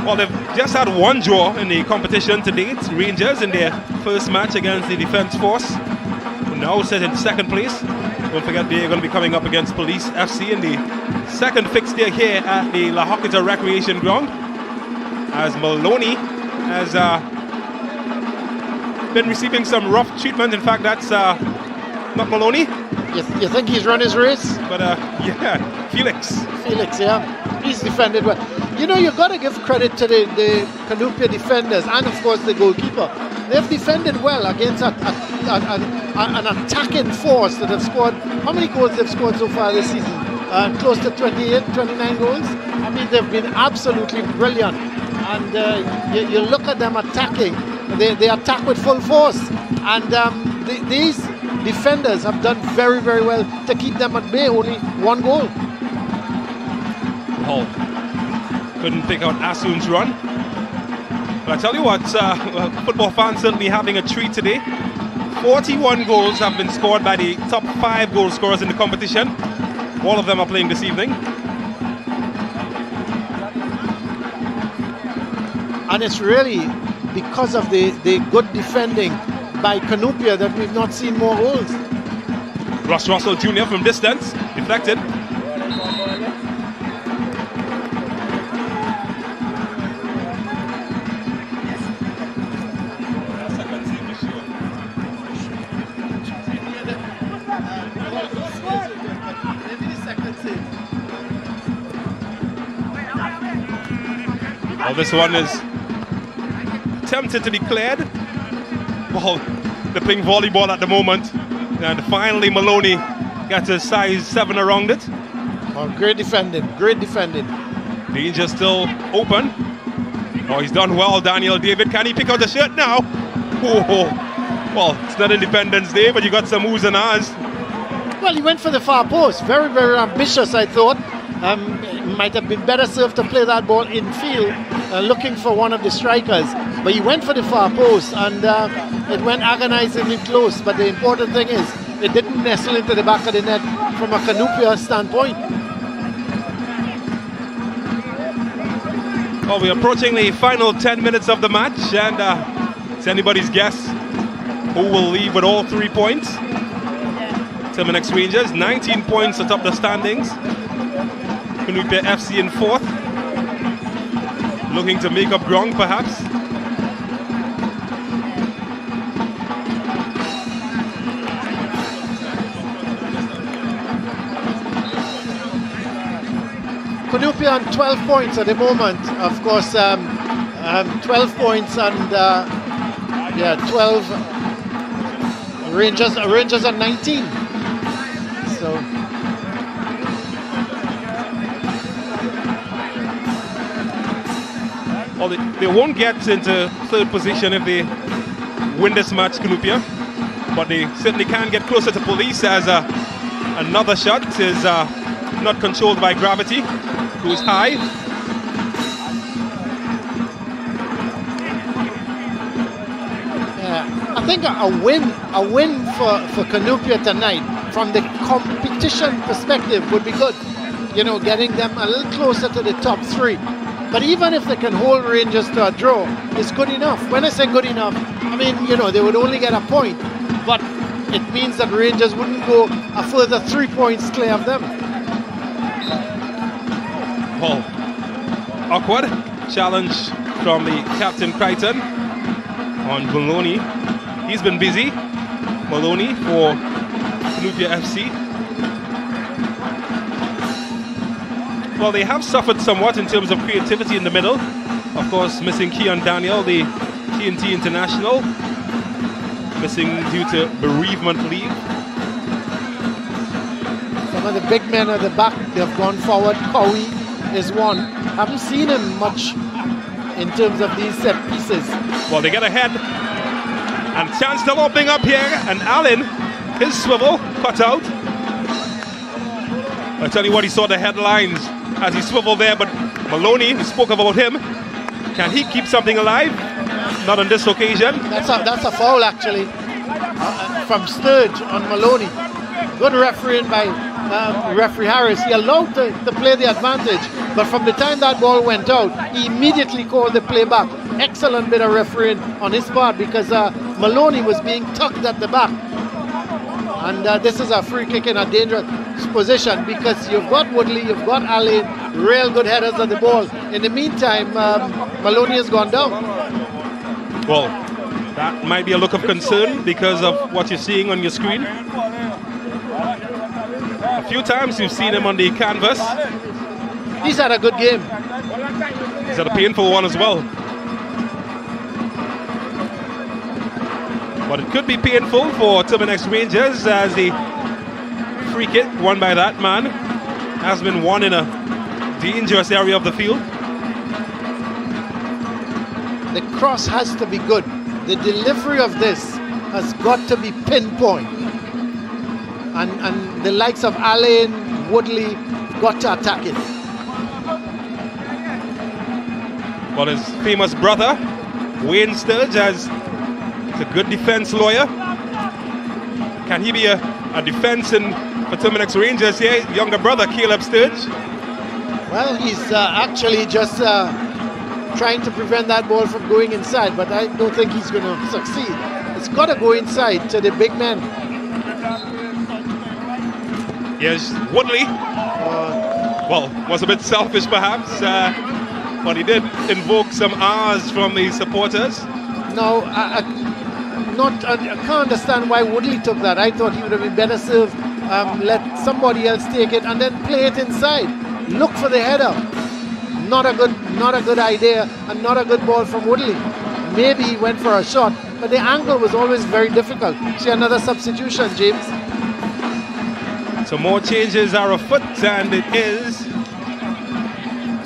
Well, they've just had one draw in the competition to date. Rangers in their first match against the Defence Force, who now sit in second place. Don't forget they're going to be coming up against Police FC in the second fixture here at the La Horquetta Recreation Ground. As Maloney has been receiving some rough treatment. In fact, that's not Maloney. You think he's run his race? But yeah, Felix. Felix, yeah. He's defended well. You know, you've got to give credit to the Cunupia defenders and, of course, the goalkeeper. They've defended well against an attacking force that have scored. How many goals they've scored so far this season? Close to 28, 29 goals. I mean, they've been absolutely brilliant. And you look at them attacking. They attack with full force. And these defenders have done very, very well to keep them at bay. Only one goal. Oh. Couldn't pick out Asun's run. But I tell you what, football fans certainly having a treat today. 41 goals have been scored by the top 5 goal scorers in the competition. All of them are playing this evening. And it's really because of the good defending by Cunupia that we've not seen more goals. Ross Russell Jr. from distance, deflected. Well, this one is attempted to be cleared. Well, they're playing volleyball at the moment. And finally Maloney gets a size 7 around it. Oh, great defending, great defending. Danger still open. Oh, he's done well, Daniel David. Can he pick out the shirt now? Oh, well, it's not Independence Day, but you got some oohs and ahs. Well, he went for the far post. Very, very ambitious, I thought. Might have been better served to play that ball in field, looking for one of the strikers. But he went for the far post, and it went agonizingly close. But the important thing is, it didn't nestle into the back of the net from a Cunupia standpoint. Well, we're approaching the final 10 minutes of the match, and it's anybody's guess who will leave with all 3 points. Terminix Rangers, 19 points atop the standings. Cunupia FC in 4th, looking to make up ground perhaps. Cunupia on 12 points at the moment. Of course, 12 points and 12. Rangers are 19. So. Well, they won't get into 3rd position if they win this match, Cunupia, but they certainly can get closer to police as another shot is not controlled by gravity, goes high. I think a win for Cunupia tonight from the competition perspective would be good. You know, getting them a little closer to the top 3. But even if they can hold Rangers to a draw, it's good enough. When I say good enough, I mean, you know, they would only get a point, but it means that Rangers wouldn't go a further 3 points clear of them. Oh, awkward challenge from the captain Crichton on Maloney. He's been busy, Maloney, for Cunupia FC. Well, they have suffered somewhat in terms of creativity in the middle. Of course, missing Keon Daniel, the TNT international, missing due to bereavement leave. Some of the big men at the back, they've gone forward. Cowie is one. Haven't seen him much in terms of these set pieces. Well, they get ahead. And chance to lobbing up here. And Allen, his swivel cut out. I tell you what, he saw the headlines as he swiveled there, but Maloney, we spoke about him, can he keep something alive? Not on this occasion. That's a foul actually from Sturge on Maloney. Good refereeing by referee Harris. He allowed to play the advantage, but from the time that ball went out, he immediately called the play back. Excellent bit of refereeing on his part because Maloney was being tugged at the back. And this is a free kick in a dangerous position because you've got Woodley, you've got Ali, real good headers at the ball. In the meantime, Maloney has gone down. Well, that might be a look of concern because of what you're seeing on your screen. A few times you've seen him on the canvas. He's had a good game. He's had a painful one as well. But it could be painful for Terminix Rangers as the free kick won by that man has been won in a dangerous area of the field. The cross has to be good. The delivery of this has got to be pinpoint. And the likes of Allen, Woodley got to attack it. Well, his famous brother, Wayne Sturge, is a good defense lawyer. Can he be a defense for Terminix Rangers here? Younger brother, Caleb Sturge. Well, he's actually just trying to prevent that ball from going inside, but I don't think he's going to succeed. It's got to go inside to the big man. Here's Woodley. Well, was a bit selfish perhaps, but he did invoke some R's from the supporters. No, I can't understand why Woodley took that. I thought he would have been better served, let somebody else take it and then play it inside. Look for the header. Not a good idea, and not a good ball from Woodley. Maybe he went for a shot, but the angle was always very difficult. See, another substitution, James. So more changes are afoot, and it is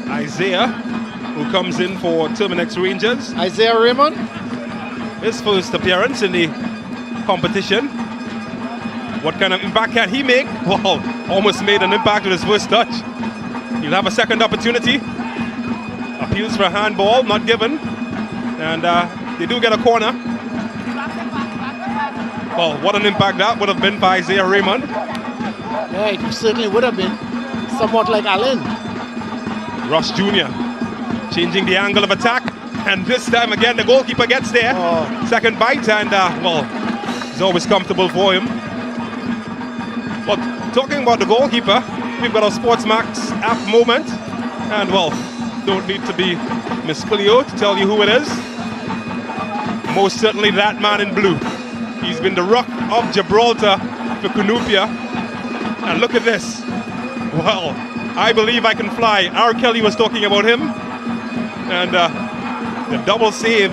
Isaiah who comes in for Terminix Rangers. Isaiah Raymond. His first appearance in the competition. What kind of impact can he make? Well, almost made an impact with his first touch. He'll have a second opportunity. Appeals for a handball, not given. And they do get a corner. Well, what an impact that would have been for Isaiah Raymond. Yeah, it certainly would have been. Somewhat like Allen. Ross Jr. changing the angle of attack. And this time again, the goalkeeper gets there. Second bite, and well, it's always comfortable for him. But talking about the goalkeeper, we've got a Sportsmax app moment. And well, don't need to be Miss Cleo to tell you who it is. Most certainly that man in blue. He's been the Rock of Gibraltar for Cunupia. And look at this. Well, I believe I can fly. R. Kelly was talking about him. And the double save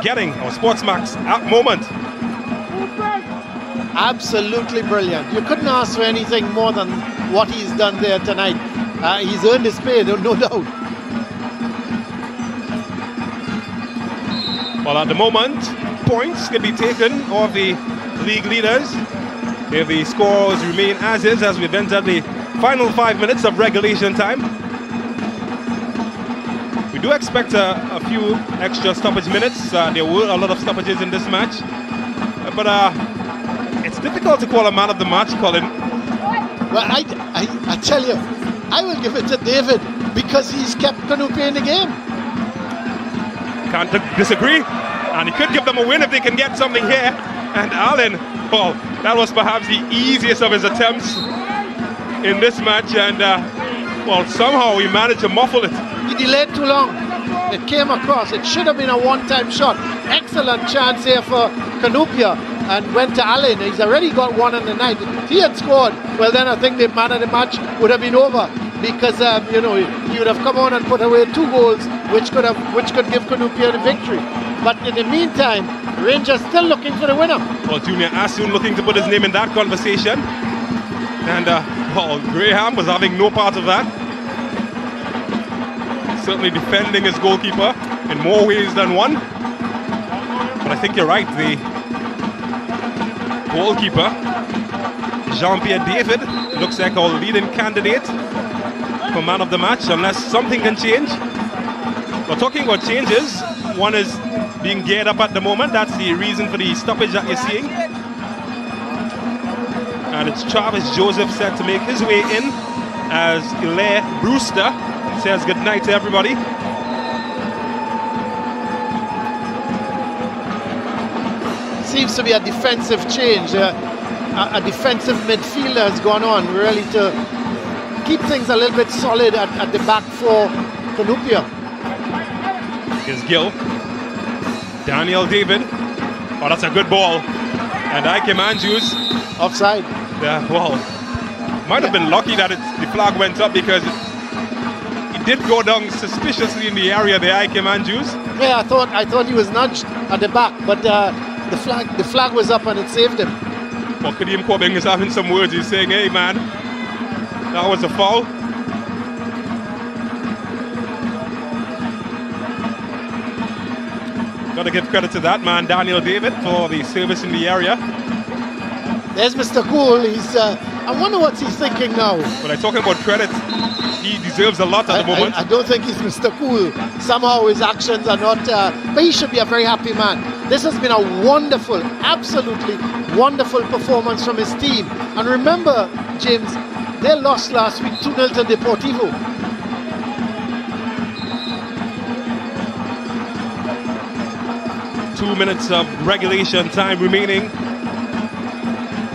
getting our Sportsmax app moment. Absolutely brilliant. You couldn't ask for anything more than what he's done there tonight. He's earned his pay, no doubt. Well, at the moment, points can be taken off the league leaders if the scores remain as is as we've entered the final 5 minutes of regulation time. We do expect a few extra stoppage minutes. There were a lot of stoppages in this match. But it's difficult to call a man of the match, Colin. Well, I tell you, I will give it to David because he's kept Cunupia in the game. Can't disagree. And he could give them a win if they can get something here. And Allen, well, that was perhaps the easiest of his attempts in this match. And, well, somehow he managed to muffle it. He delayed too long. It came across. It should have been a one-time shot. Excellent chance here for Cunupia. And went to Allen. He's already got one in the night. If he had scored, well, then I think the man of the match would have been over. Because, you know, he would have come on and put away 2 goals, which could give Cunupia the victory. But in the meantime, Rangers still looking for the winner. Well, Junior Asun looking to put his name in that conversation. And, well, Graham was having no part of that. Certainly defending his goalkeeper in more ways than one. But I think you're right. The goalkeeper, Jean-Pierre David, looks like our leading candidate for man of the match, unless something can change. But talking about changes, one is being geared up at the moment. That's the reason for the stoppage that you're seeing. And it's Travis Joseph set to make his way in as Hilaire Brewster says good night to everybody. Seems to be a defensive change. A defensive midfielder has gone on really to keep things a little bit solid at the back for Cunupia. Here's Gill. Daniel David. Oh, that's a good ball. And Ike Manjus. Offside. Yeah, well, might have been lucky that the flag went up because it did go down suspiciously in the area there, Ike Manjus. Yeah, I thought he was nudged at the back, but the flag was up and it saved him. Well, Kadeem Corbin is having some words. He's saying, hey man, that was a foul. Got to give credit to that man, Daniel David, for the service in the area. There's Mr. Cool. I wonder what he's thinking now. But I'm talking about credit. He deserves a lot at the moment. I don't think he's Mr. Cool. Somehow his actions are not, but he should be a very happy man. This has been a wonderful, absolutely wonderful performance from his team. And remember, James, they lost last week 2-0 to Deportivo. Two 2 minutes of regulation time remaining.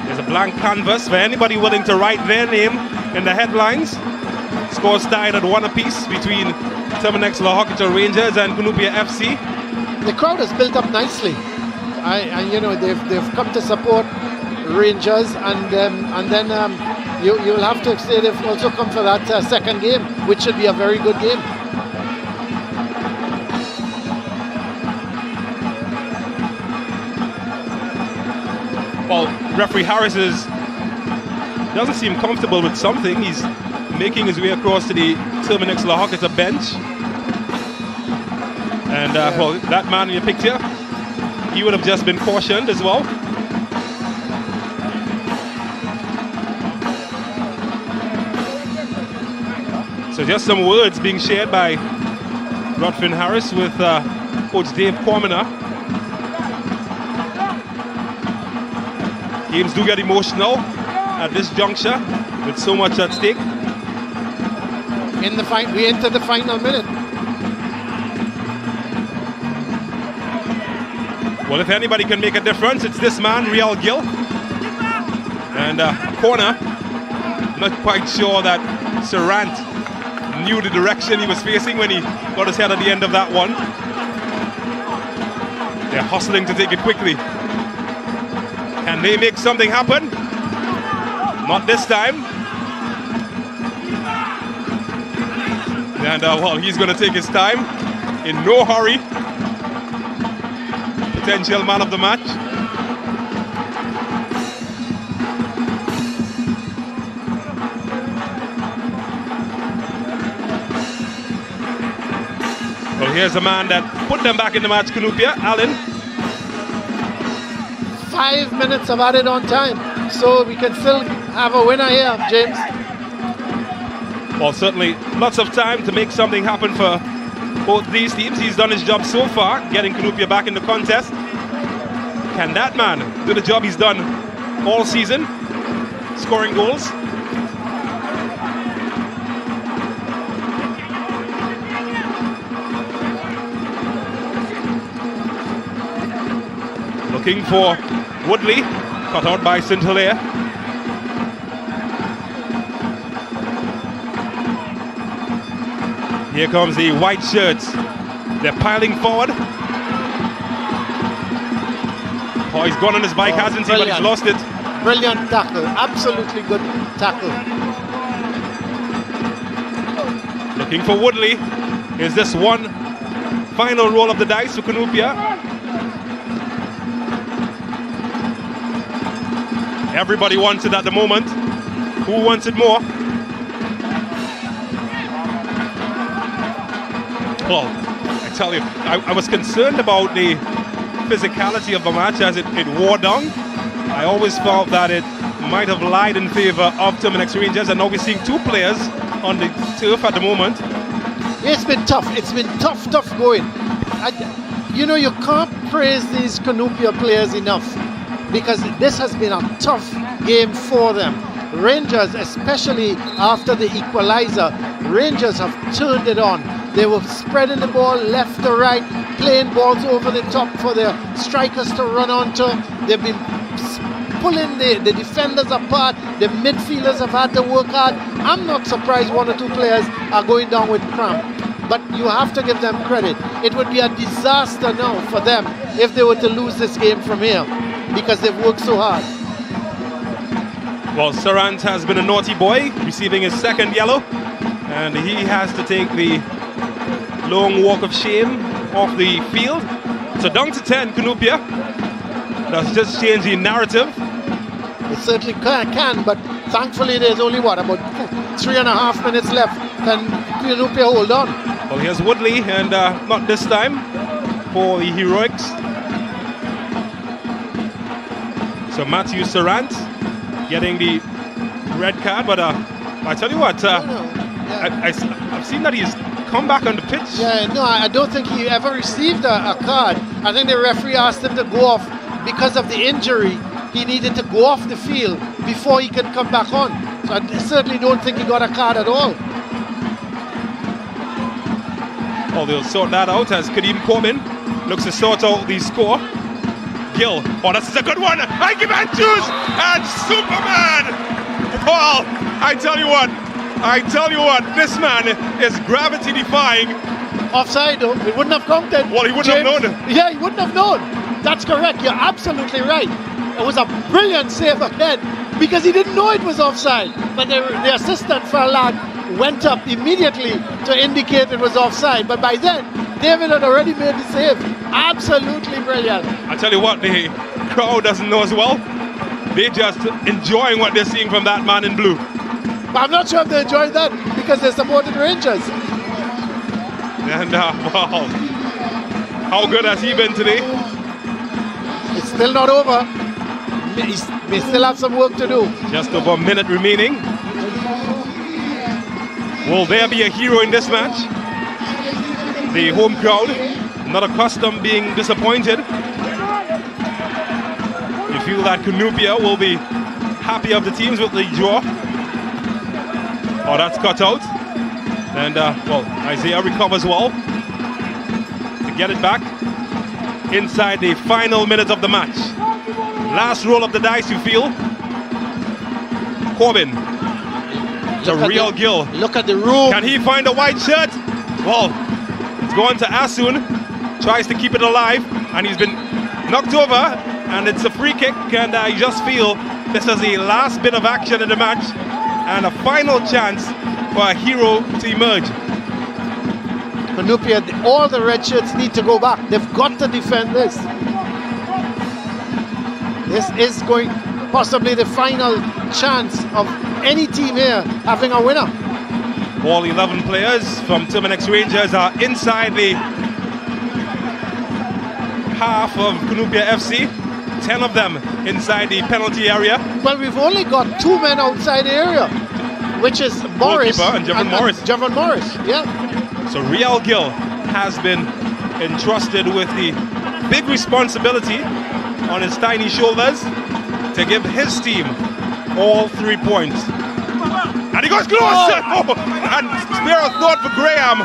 There's a blank canvas for anybody willing to write their name in the headlines. Scores tied at 1 apiece between Terminix La Horquetta Rangers and Cunupia FC. The crowd has built up nicely. You know, they've come to support Rangers, and then you'll have to say they've also come for that second game, which should be a very good game. Well, referee Harris doesn't seem comfortable with something. He's making his way across to the Terminix La Horquetta bench. And well, that man in your picture, he would have just been cautioned as well. So just some words being shared by Rodfin Harris with Coach Dave Corminer. Games do get emotional at this juncture with so much at stake. We enter the final minute. Well, if anybody can make a difference, it's this man, Real Gill. And corner, not quite sure that Serrant knew the direction he was facing when he got his head at the end of that one. They're hustling to take it quickly. Can they make something happen? Not this time. And well, he's going to take his time in no hurry. Potential man of the match. Well, here's a man that put them back in the match, Cunupia, Allen. 5 minutes of added on time, so we can still have a winner here, James. Well, certainly lots of time to make something happen for both these teams. He's done his job so far, getting Cunupia back in the contest. Can that man do the job he's done all season, scoring goals? Looking for Woodley, cut out by St. Hilaire. Here comes the white shirts. They're piling forward. Oh, he's gone on his bike, hasn't he? But he's lost it. Brilliant tackle, absolutely good tackle. Looking for Woodley. Is this one final roll of the dice for Cunupia? Everybody wants it at the moment. Who wants it more? Well, I tell you, I was concerned about the physicality of the match as it wore down. I always felt that it might have lied in favor of Terminix Rangers, and now we're seeing two players on the turf at the moment. It's been tough. It's been tough going. You know, you can't praise these Cunupia players enough, because this has been a tough game for them. Rangers, especially after the equalizer, Rangers have turned it on. They were spreading the ball left to right, playing balls over the top for their strikers to run onto. They've been pulling the defenders apart. The midfielders have had to work hard. I'm not surprised one or two players are going down with cramp, but you have to give them credit. It would be a disaster now for them if they were to lose this game from here, because they've worked so hard. Well, Serrant has been a naughty boy, receiving his second yellow, and he has to take the long walk of shame off the field. So down to 10, Cunupia. That's just changed the narrative. It certainly can, but thankfully there's only about 3.5 minutes left. Can Cunupia hold on? Well, here's Woodley, and not this time for the Heroics. So Matthew Serrant getting the red card, but I tell you what, I've seen that he's come back on the pitch. Yeah, no, I don't think he ever received a card. I think the referee asked him to go off because of the injury. He needed to go off the field before he could come back on. So I certainly don't think he got a card at all. Well, they'll sort that out as Kadeem Corbin looks to sort out the score. Gill. Oh, this is a good one. I give and choose. And Superman. Paul, I tell you what, this man is gravity defying. Offside, though. He wouldn't have counted. Well, he wouldn't have known. Yeah, he wouldn't have known. That's correct. You're absolutely right. It was a brilliant save again because he didn't know it was offside. But the assistant Farlag went up immediately to indicate it was offside. But by then, David had already made the save. Absolutely brilliant. I tell you what, the crowd doesn't know as well. They're just enjoying what they're seeing from that man in blue. But I'm not sure if they enjoyed that because they supported Rangers. And wow, how good has he been today? It's still not over. We still have some work to do. Just over a minute remaining. Will there be a hero in this match? The home crowd, not accustomed being disappointed. You feel that Cunupia will be happy of the teams with the draw. Oh, that's cut out. And, well, Isaiah recovers well to get it back inside the final minute of the match. Last roll of the dice, you feel. Corbin. The real Gill. Look at the room. Can he find a white shirt? Well, it's going to Asun. Tries to keep it alive. And he's been knocked over. And it's a free kick. And you just feel this is the last bit of action in the match. And a final chance for a hero to emerge. Cunupia, all the red shirts need to go back. They've got to defend this. This is going possibly the final chance of any team here having a winner. All 11 players from Terminix Rangers are inside the half of Cunupia FC. 10 of them inside the penalty area. Well, we've only got 2 men outside the area, which is Morris and Javon Morris. Javon Morris, yeah. So Real Gill has been entrusted with the big responsibility on his tiny shoulders to give his team all 3 points. And he goes close! Oh, and spare a thought for Graham.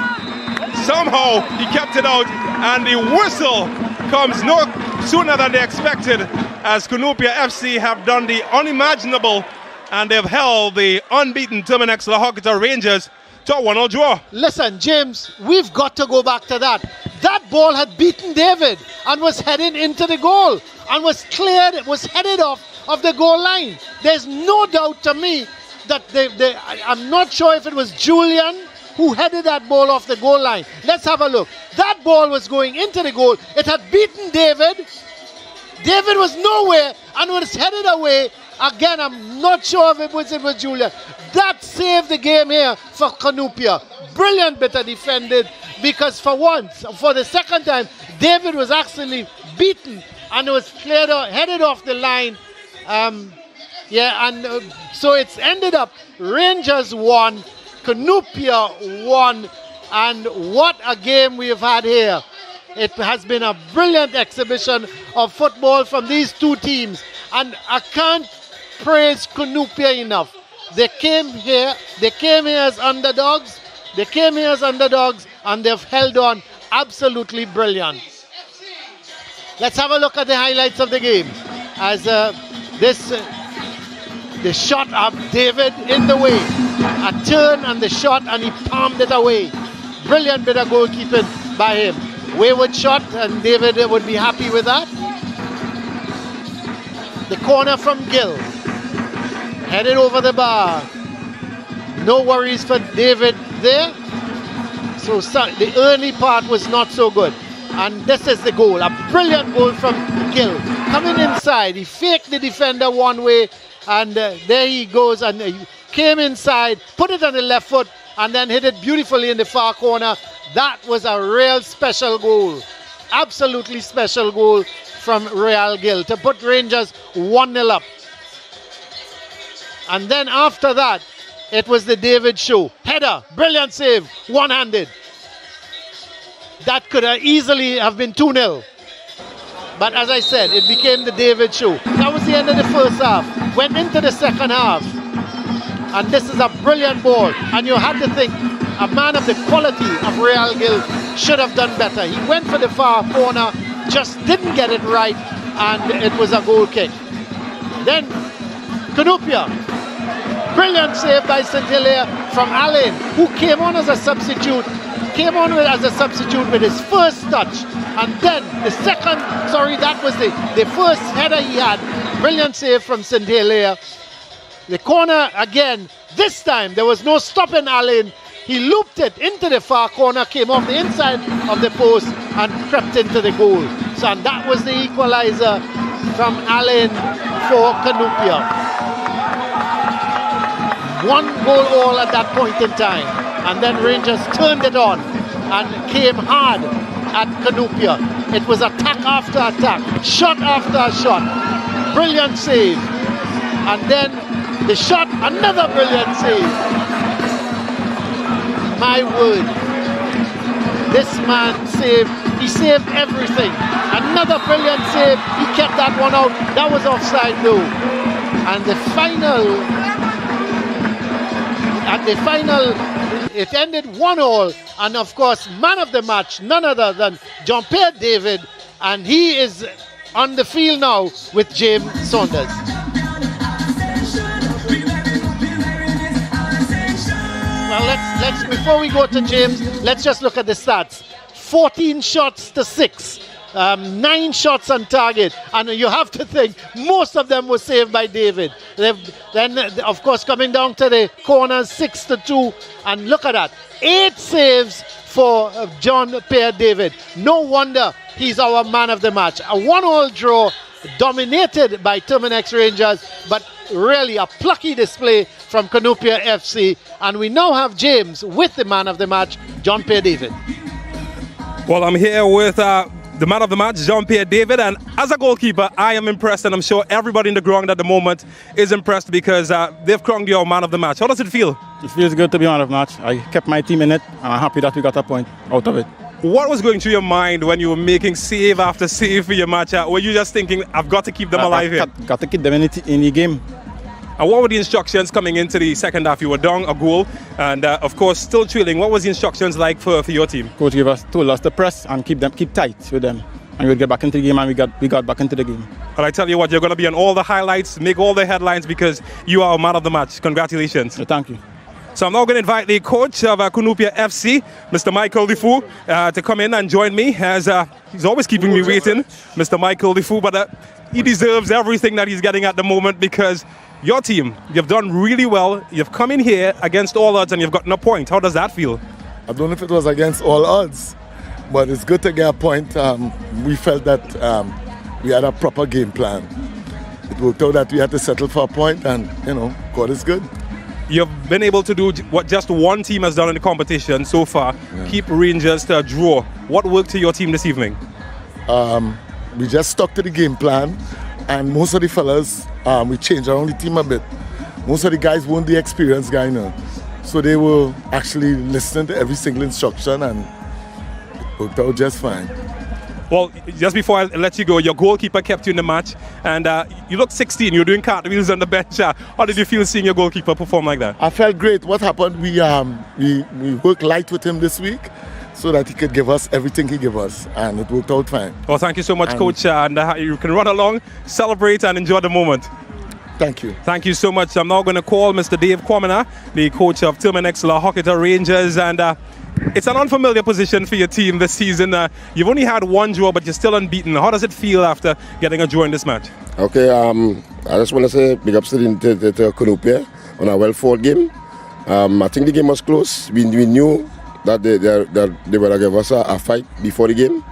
Somehow he kept it out, and the whistle comes no sooner than they expected, as Cunupia FC have done the unimaginable and they've held the unbeaten Terminix La Horquetta Rangers to a 1-0 draw. Listen, James, we've got to go back to that. That ball had beaten David and was heading into the goal and was cleared, it was headed off of the goal line. There's no doubt to me that I'm not sure if it was Julian who headed that ball off the goal line. Let's have a look. That ball was going into the goal. It had beaten David. David was nowhere and was headed away. Again, I'm not sure if it was Julian. That saved the game here for Cunupia. Brilliant bit of defended, because for once, for the second time, David was actually beaten and it was cleared out, headed off the line. So it's ended up Rangers 1, Cunupia 1, and what a game we have had here. It has been a brilliant exhibition of football from these two teams, and I can't praise Cunupia enough. They came here as underdogs, and they've held on absolutely brilliant. Let's have a look at the highlights of the game. As the shot of David in the way, a turn and the shot, and he palmed it away. Brilliant bit of goalkeeping by him. Wayward shot, and David would be happy with that. The corner from Gill, headed over the bar. No worries for David there. So the early part was not so good. And this is the goal, a brilliant goal from Gill. Coming inside, he faked the defender one way, and there he goes, and he came inside, put it on the left foot, and then hit it beautifully in the far corner. That was a real special goal. Absolutely special goal from Real Gill to put Rangers 1-0 up. And then after that, it was the David show. Header, brilliant save, one-handed. That could have easily have been 2-0. But as I said, it became the David show. That was the end of the first half. Went into the second half. And this is a brilliant ball. And you had to think, a man of the quality of Real Gill should have done better. He went for the far corner, just didn't get it right. and it was a goal kick. Then Cunupia, brilliant save by St. Hilaire from Alain, who came on as a substitute with his first touch, and then that was the first header he had. Brilliant save from St. Hilaire. The corner again, this time there was no stopping Alain. He looped it into the far corner, came off the inside of the post and crept into the goal. So and that was the equalizer from Alain for Cunupia. 1 goal all at that point in time. And then Rangers turned it on and came hard at Cunupia. It was attack after attack, shot after shot. Brilliant save. And then the shot, another brilliant save. My word, this man he saved everything. Another brilliant save, he kept that one out. That was offside though. And at the final, it ended 1-1. And of course, man of the match, none other than Jean-Pierre David. And he is on the field now with James Saunders. Well, let's before we go to James, let's just look at the stats. 14 shots to 6, 9 shots on target, and you have to think most of them were saved by David. Then, of course, coming down to the corners, 6-2, and look at that, 8 saves for Jean-Pierre David. No wonder he's our man of the match. A 1-1 draw, dominated by Terminix Rangers, but really a plucky display from Cunupia FC, and we now have James with the man of the match, Jean-Pierre David. Well, I'm here with the man of the match, Jean-Pierre David, and as a goalkeeper, I am impressed, and I'm sure everybody in the ground at the moment is impressed because they've crowned you man of the match. How does it feel? It feels good to be man of the match. I kept my team in it, and I'm happy that we got a point out of it. What was going through your mind when you were making save after save for your match? Were you just thinking, I've got to keep them alive here? Got to keep them in the game. And what were the instructions coming into the second half? You were down a goal and, of course, still trailing. What was the instructions like for your team? Coach told us to press and keep tight with them. And we would get back into the game, and we got back into the game. Well, I tell you what, you're going to be on all the highlights, make all the headlines because you are a man of the match. Congratulations. Thank you. So I'm now going to invite the coach of Cunupia FC, Mr. Michael Defoe, to come in and join me as he's always keeping me waiting, Mr. Michael Defoe, but he deserves everything that he's getting at the moment because your team, you've done really well. You've come in here against all odds and you've gotten a point. How does that feel? I don't know if it was against all odds, but it's good to get a point. We felt that we had a proper game plan. It worked out that we had to settle for a point, and, God is good. You've been able to do what just one team has done in the competition so far, keep Rangers to a draw. What worked to your team this evening? We just stuck to the game plan, and most of the fellas, we changed around the team a bit. Most of the guys weren't the experienced guy now, so they were actually listening to every single instruction, and it worked out just fine. Well, just before I let you go, your goalkeeper kept you in the match, and you looked 16. You were doing cartwheels on the bench. How did you feel seeing your goalkeeper perform like that? I felt great. What happened? We worked light with him this week, so that he could give us everything he gave us, and it worked out fine. Well, thank you so much, Coach, and you can run along, celebrate, and enjoy the moment. Thank you. Thank you so much. I'm now going to call Mr. Dave Kwamina, the coach of Terminix La Horquetta Rangers, and it's an unfamiliar position for your team this season. You've only had one draw, but you're still unbeaten. How does it feel after getting a draw in this match? Okay, I just want to say big ups to Cunupia on a well-fought game. I think the game was close. We knew that they were going to give us a fight before the game.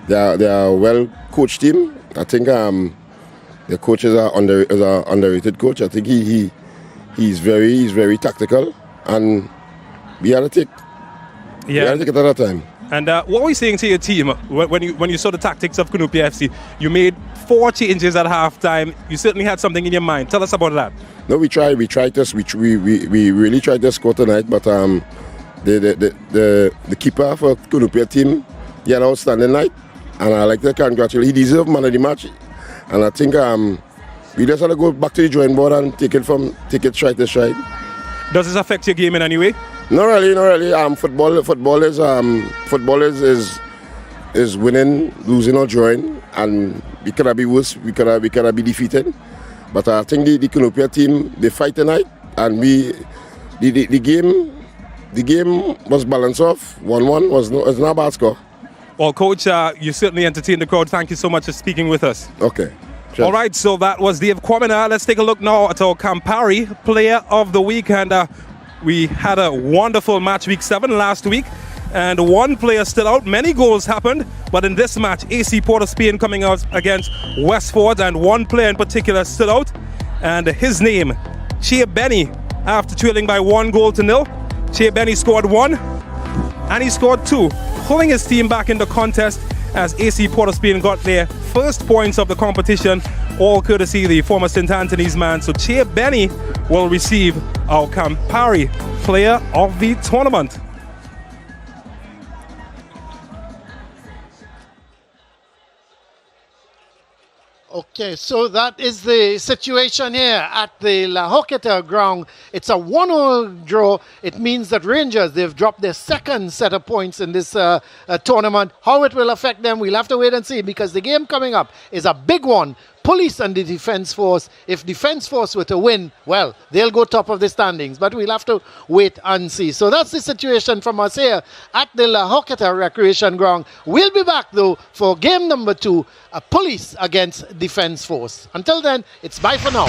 They are a well-coached team. I think the coach is an underrated coach. I think he's very tactical, and we had to take. Yeah. We had to take it at that time. And what were you saying to your team when you saw the tactics of Cunupia FC? You made 4 changes at halftime. You certainly had something in your mind. Tell us about that. No, we tried this. We really tried to score tonight, but the keeper for Cunupia team, he had an outstanding night, and I like to congratulate. He deserved man of the match, and I think we just have to go back to the drawing board and take it stride to stride. Does this affect your game in any way? Not really. Football is winning, losing or drawing. and we could have be worse. We could have be defeated. But I think the Cunupia team, they fight tonight, and the game was balanced off. 1-1 was not a bad score. Well, Coach, you certainly entertained the crowd. Thank you so much for speaking with us. Okay. Sure. All right, so that was Dave Kwamina. Let's take a look now at our Campari Player of the Week. And we had a wonderful match week 7 last week. And one player stood out. Many goals happened. But in this match, AC Port of Spain coming out against Westford. And one player in particular stood out. And his name, Che Benny. After trailing by 1-0, Che Benny scored 1. And he scored 2, pulling his team back in the contest as AC Port of Spain got their first points of the competition, all courtesy the former St. Anthony's man. So Che Benny will receive our Campari Player of the Tournament. Okay, so that is the situation here at the La Horquetta ground. It's a 1-1 draw. It means that Rangers, they've dropped their second set of points in this tournament. How it will affect them, we'll have to wait and see, because the game coming up is a big one. Police and the Defence Force. If Defence Force were to win, well, they'll go top of the standings, but we'll have to wait and see. So that's the situation from us here at the La Horquetta Recreation Ground. We'll be back, though, for game number 2, Police against Defence Force. Until then, it's bye for now.